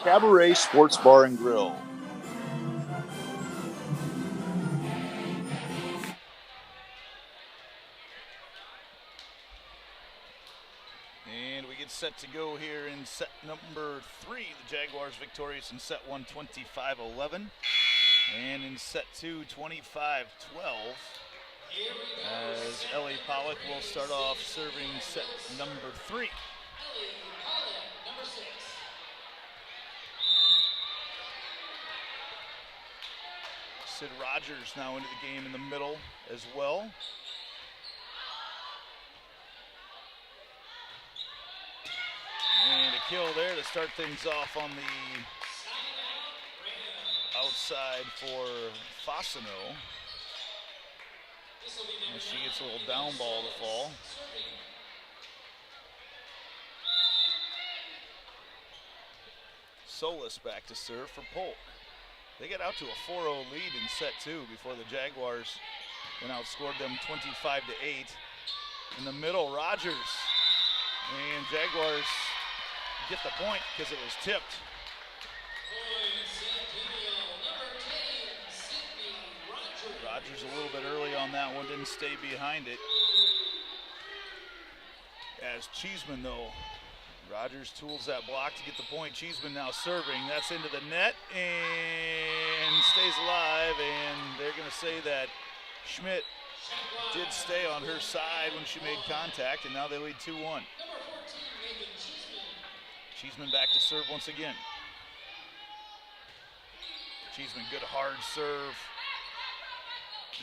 Cabaret Sports Bar and Grill. And we get set to go here in set number 3. The Jaguars victorious in set 1, 25-11. And in set 2, 25-12. As Ellie Pollock will start off serving set number 3. Sid Rogers now into the game in the middle as well. And a kill there to start things off on the outside for Fasano. And she gets a little down ball to fall. Solis back to serve for Polk. They get out to a 4-0 lead in set 2 before the Jaguars went outscored them 25-8. In the middle, Rogers. And Jaguars get the point because it was tipped. Rogers a little bit early on that one, didn't stay behind it. As Cheeseman, though, Rogers tools that block to get the point. Cheeseman now serving. That's into the net and stays alive. And they're going to say that Schmidt did stay on her side when she made contact, and now they lead 2-1. Cheeseman back to serve once again. Cheeseman, good hard serve.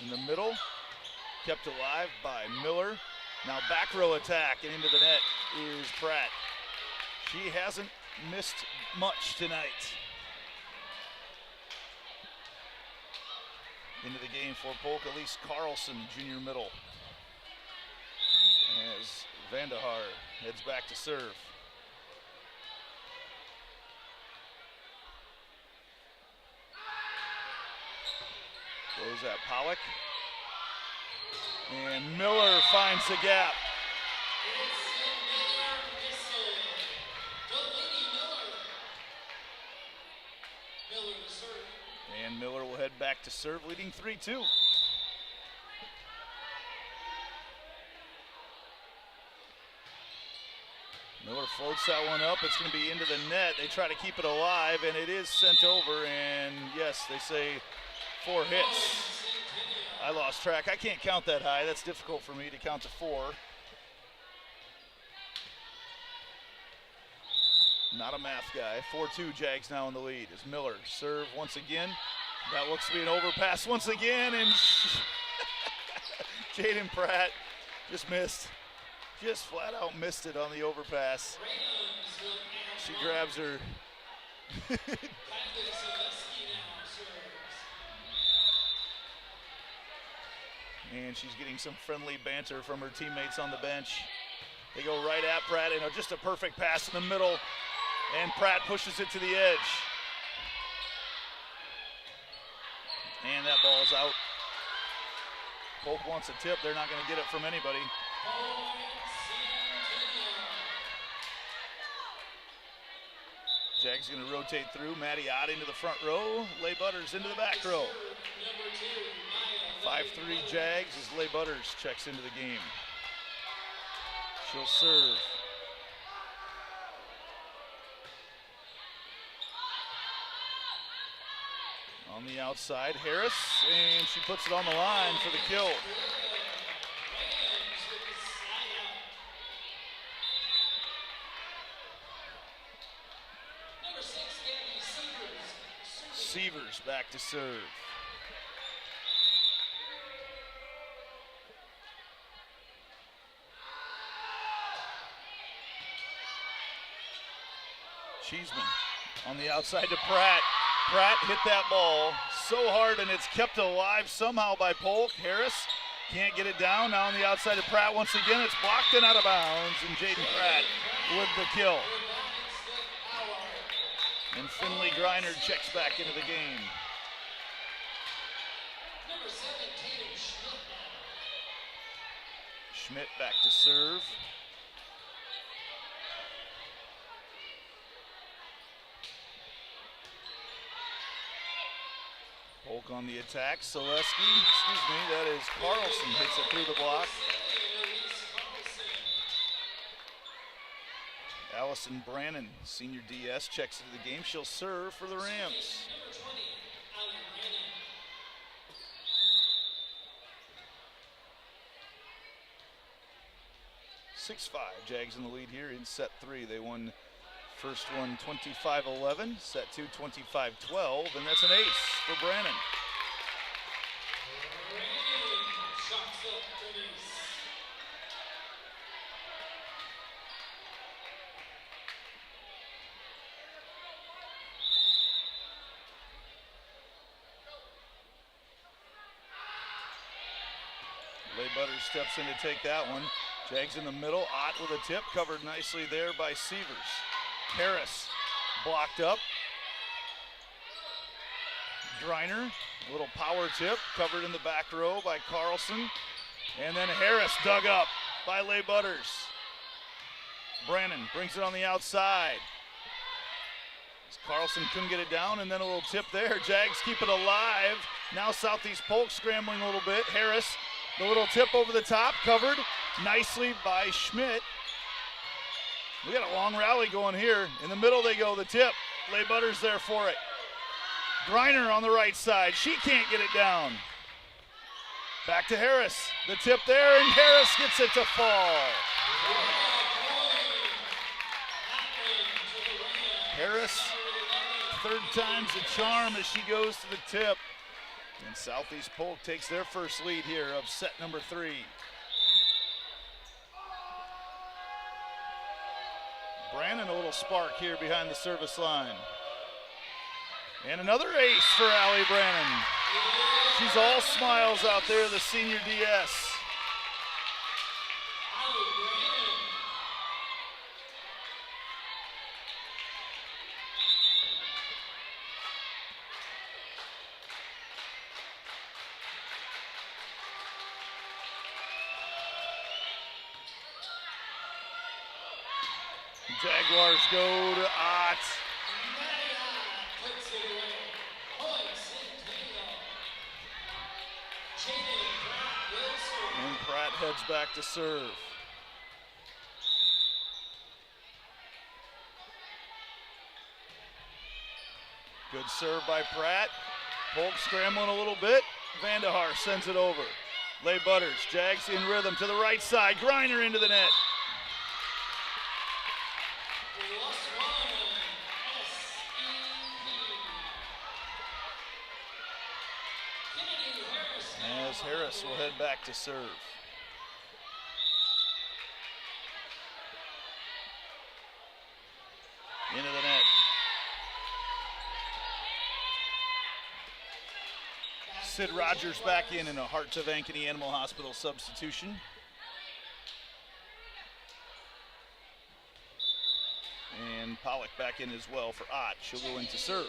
In the middle, kept alive by Miller. Now back row attack, and into the net is Pratt. She hasn't missed much tonight. Into the game for Polk, Elise Carlson, junior middle. As Vandahar heads back to serve. Goes at Pollock. And Miller finds the gap. And Miller will head back to serve, leading 3-2. Miller floats that one up. It's going to be into the net. They try to keep it alive, and it is sent over. And yes, they say 4 hits. I lost track. I can't count that high. That's difficult for me to count to 4. Not a math guy. 4-2, Jags now in the lead. As Miller serve once again. That looks to be an overpass once again, and Jaden Pratt just missed. Just flat out missed it on the overpass. She grabs her. And she's getting some friendly banter from her teammates on the bench. They go right at Pratt, and just a perfect pass in the middle, and Pratt pushes it to the edge. And that ball is out. Polk wants a tip. They're not going to get it from anybody. Jags going to rotate through. Maddie Ott into the front row. Leigh Butters into the back row. 5-3 Jags as Leigh Butters checks into the game. She'll serve. On the outside, Harris, and she puts it on the line for the kill. Severs back to serve. Cheeseman on the outside to Pratt. Pratt hit that ball so hard, and it's kept alive somehow by Polk. Harris can't get it down. Now on the outside to Pratt once again. It's blocked and out of bounds, and Jaden Pratt with the kill. And Finley Griner checks back into the game. Schmidt back to serve. Polk on the attack. That is Carlson, hits it through the block. Allison Brannon, senior DS, checks into the game. She'll serve for the Rams. Jags in the lead here in set 3. They won first one 25-11, set 2 25-12, and that's an ace for Brannon. Leigh Butters steps in to take that one. Jags in the middle, Ott with a tip, covered nicely there by Severs. Harris blocked up. Griner, a little power tip, covered in the back row by Carlson. And then Harris dug up by Leigh Butters. Brannon brings it on the outside. Carlson couldn't get it down, and then a little tip there. Jags keep it alive. Now Southeast Polk scrambling a little bit. Harris, the little tip over the top, covered nicely by Schmidt. We got a long rally going here. In the middle they go, the tip. Leigh Butters there for it. Griner on the right side. She can't get it down. Back to Harris. The tip there, and Harris gets it to fall. Harris, third time's a charm as she goes to the tip. And Southeast Polk takes their first lead here of set number 3. Brannon a little spark here behind the service line. And another ace for Allie Brannon. She's all smiles out there, the senior DS. Jaguars go to Ott. And Pratt heads back to serve. Good serve by Pratt. Polk scrambling a little bit. Vandehar sends it over. Leigh Butters, Jags in rhythm to the right side. Griner into the net. As Harris will head back to serve. Into the net. Sid Rogers back in a Hearts of Ankeny Animal Hospital substitution. And Pollock back in as well for Ott. She'll go in to serve.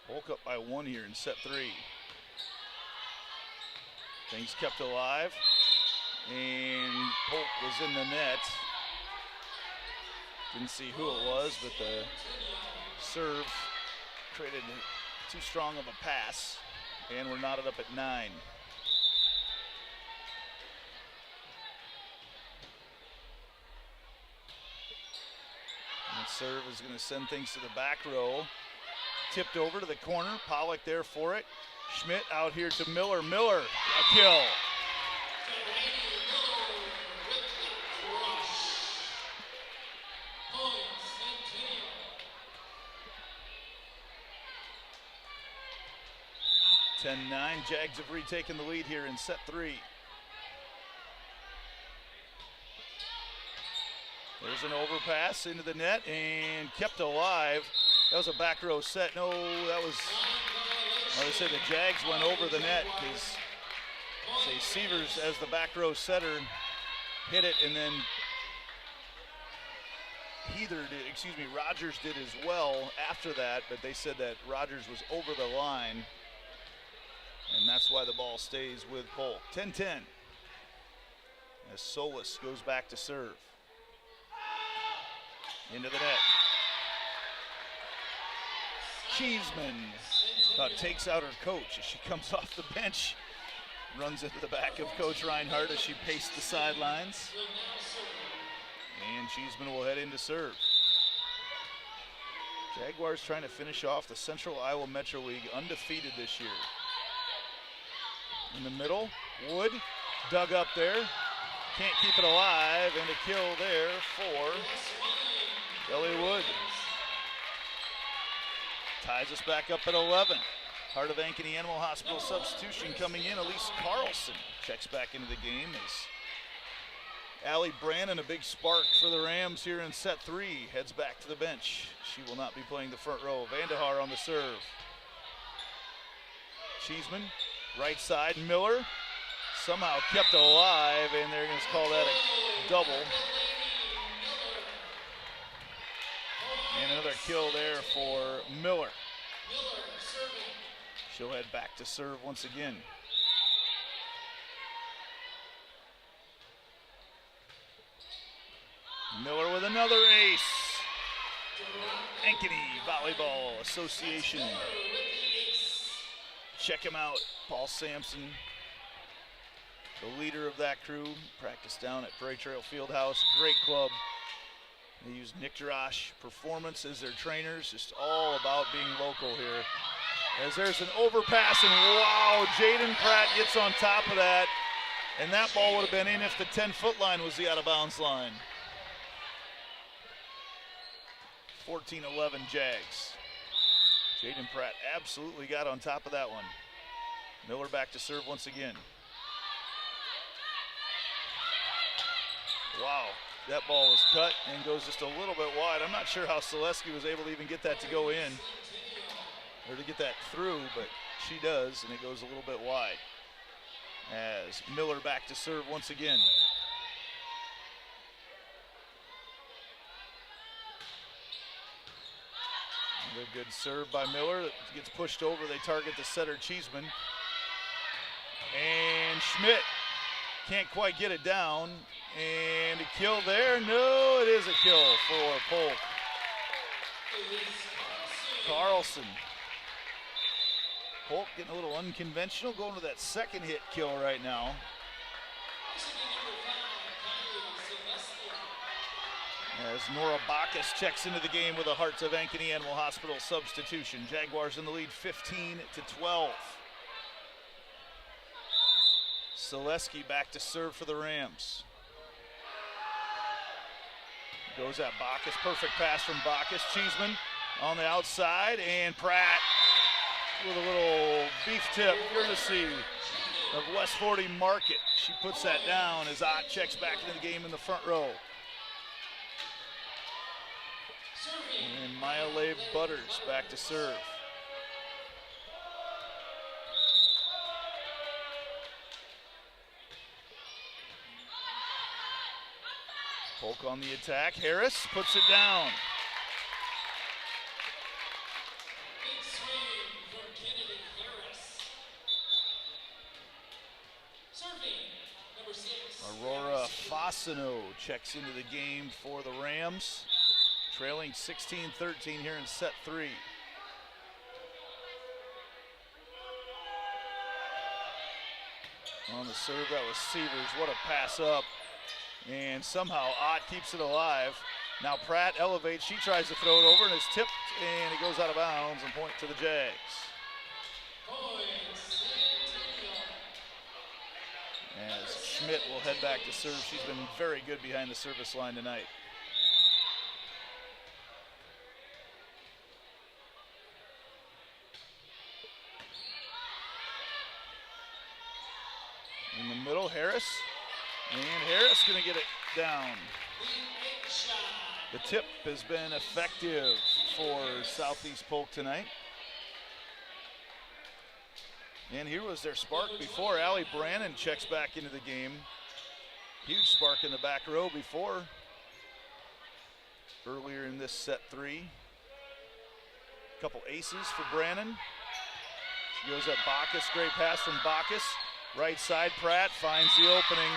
Polk up by 1 here in set 3. Things kept alive. And Polk was in the net. Didn't see who it was, but the serve created too strong of a pass. And we're knotted up at 9. And serve is going to send things to the back row. Tipped over to the corner. Pollock there for it. Schmidt out here to Miller. Miller, a kill. 10-9, Jags have retaken the lead here in set 3. There's an overpass into the net and kept alive. That was a back row set. No, that was, well, they said the Jags went over the net because, say, Sievers as the back row setter hit it, and then Rogers did as well after that, but they said that Rogers was over the line. And that's why the ball stays with Polk. 10-10 as Solis goes back to serve. Into the net. Cheeseman takes out her coach as she comes off the bench. Runs into the back of Coach Reinhardt as she paced the sidelines. And Cheeseman will head in to serve. Jaguars trying to finish off the Central Iowa Metro League undefeated this year. In the middle, Wood dug up there. Can't keep it alive, and a kill there for Ellie Wood. Ties us back up at 11. Heart of Ankeny Animal Hospital substitution coming in. Elise Carlson checks back into the game as Allie Brannon, a big spark for the Rams here in set 3, heads back to the bench. She will not be playing the front row. Vandehar on the serve. Cheeseman. Right side, Miller somehow kept alive, and they're going to call that a double. And another kill there for Miller. She'll head back to serve once again. Miller with another ace. Ankeny Volleyball Association. Check him out, Paul Sampson, the leader of that crew. Practiced down at Prairie Trail Fieldhouse, great club. They use Nick Drosh Performance as their trainers, just all about being local here. As there's an overpass, and wow, Jaden Pratt gets on top of that And that ball would have been in if the 10-foot line was the out-of-bounds line. 14-11 Jags. Jaden Pratt absolutely got on top of that one. Miller back to serve once again. Wow, that ball was cut and goes just a little bit wide. I'm not sure how Selesky was able to even get that to go in, or to get that through, but she does, and it goes a little bit wide. As Miller back to serve once again. Another good serve by Miller that gets pushed over. They target the setter, Cheeseman. And Schmidt can't quite get it down. And a kill there. No, it is a kill for Polk. Carlson. Polk getting a little unconventional, going to that second hit kill right now. As Nora Bacchus checks into the game with a Hearts of Ankeny Animal Hospital substitution. Jaguars in the lead 15-12. Selesky back to serve for the Rams. Goes at Bacchus, perfect pass from Bacchus. Cheeseman on the outside, and Pratt with a little beef tip, courtesy of West 40 Market. She puts that down as Ott checks back into the game in the front row. And Maya Leib Butters back to serve. Polk on the attack. Harris puts it down. Aurora Fasano checks into the game for the Rams, trailing 16-13 here in set 3. On the serve, that was Severs. What a pass up. And somehow Ott keeps it alive. Now Pratt elevates. She tries to throw it over, and it's tipped, and it goes out of bounds, and point to the Jags. As Schmidt will head back to serve. She's been very good behind the service line tonight. In the middle, Harris. And Harris gonna get it down. The tip has been effective for Southeast Polk tonight. And here was their spark before. Allie Brannon checks back into the game. Huge spark in the back row before. Earlier in this set 3. Couple aces for Brannon. She goes at Bacchus. Great pass from Bacchus. Right side, Pratt finds the opening.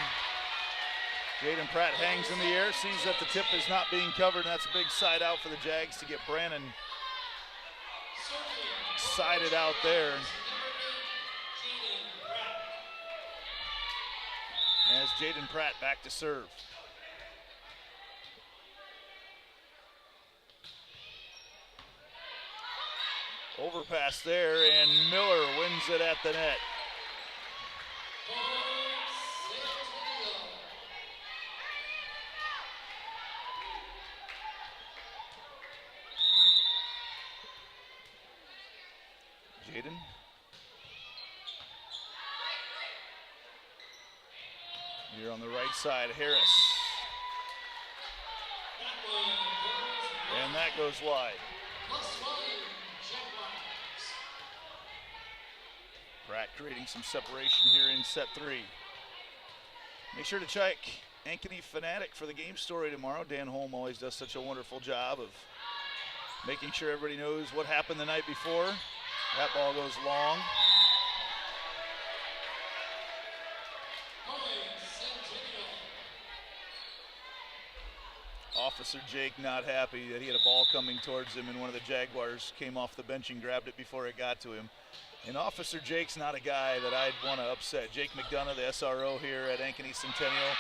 Jaden Pratt hangs in the air, sees that the tip is not being covered, and that's a big side out for the Jags to get Brannon sided out there. As Jaden Pratt back to serve. Overpass there, and Miller wins it at the net. Jaden. Here on the right side, Harris. And that goes wide. Pratt creating some separation here in set 3. Make sure to check Ankeny Fanatic for the game story tomorrow. Dan Holm always does such a wonderful job of making sure everybody knows what happened the night before. That ball goes long. Officer Jake not happy that he had a ball coming towards him, and one of the Jaguars came off the bench and grabbed it before it got to him. And Officer Jake's not a guy that I'd want to upset. Jake McDonough, the SRO here at Ankeny Centennial.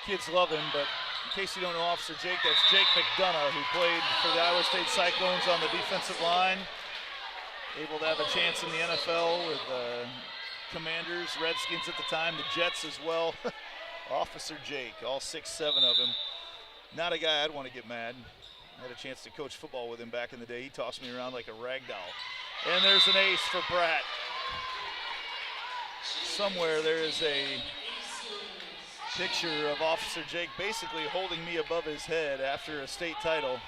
Kids love him, but in case you don't know Officer Jake, that's Jake McDonough, who played for the Iowa State Cyclones on the defensive line. Able to have a chance in the NFL with Commanders, Redskins at the time, the Jets as well. Officer Jake, all 6'7" of him. Not a guy I'd want to get mad. I had a chance to coach football with him back in the day. He tossed me around like a rag doll. And there's an ace for Pratt. Somewhere there is a picture of Officer Jake basically holding me above his head after a state title.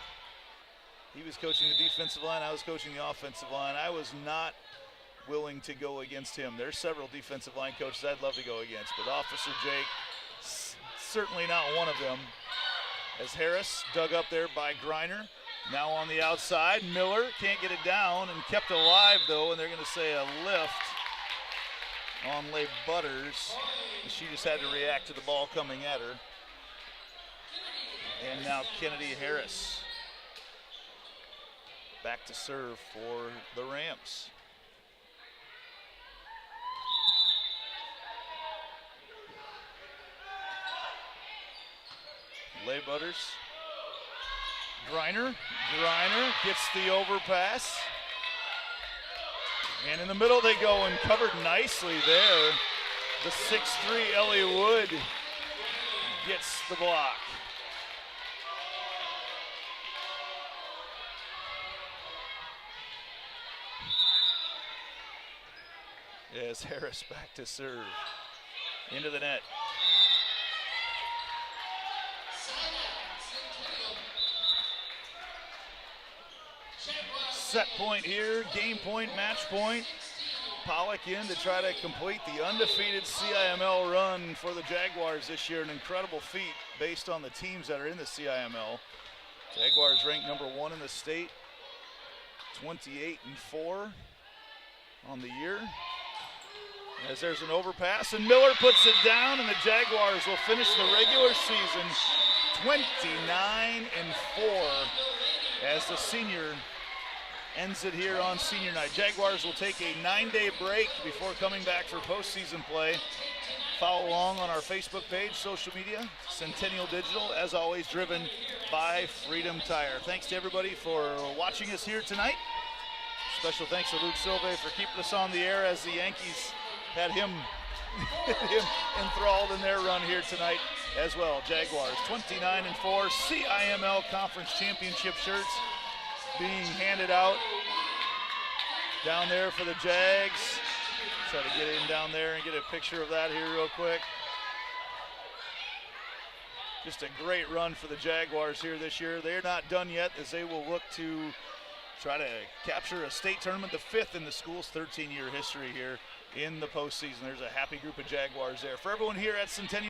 He was coaching the defensive line, I was coaching the offensive line. I was not willing to go against him. There's several defensive line coaches I'd love to go against, but Officer Jake, certainly not one of them. As Harris dug up there by Griner. Now on the outside, Miller can't get it down and kept alive though, and they're gonna say a lift on Leigh Butters. She just had to react to the ball coming at her. And now Kennedy Harris back to serve for the Rams. Leigh Butters. Griner gets the overpass. And in the middle they go and covered nicely there. The 6'3" Ellie Wood gets the block. As Harris back to serve. Into the net. Set point here, game point, match point. Pollock in to try to complete the undefeated CIML run for the Jaguars this year. An incredible feat based on the teams that are in the CIML. Jaguars ranked number 1 in the state, 28-4 on the year. As there's an overpass and Miller puts it down, and the Jaguars will finish the regular season 29-4 as the senior ends it here on senior night. Jaguars will take a 9-day break before coming back for postseason play. Follow along on our Facebook page, social media, Centennial Digital, as always driven by Freedom Tire. Thanks to everybody for watching us here tonight. Special thanks to Luke Silve for keeping us on the air as the Yankees had him enthralled in their run here tonight as well. Jaguars 29-4, CIML Conference Championship shirts being handed out down there for the Jags. Try to get in down there and get a picture of that here real quick. Just a great run for the Jaguars here this year. They're not done yet, as they will look to try to capture a state tournament, the 5th in the school's 13-year history here in the postseason. There's a happy group of Jaguars there. For everyone here at Centennial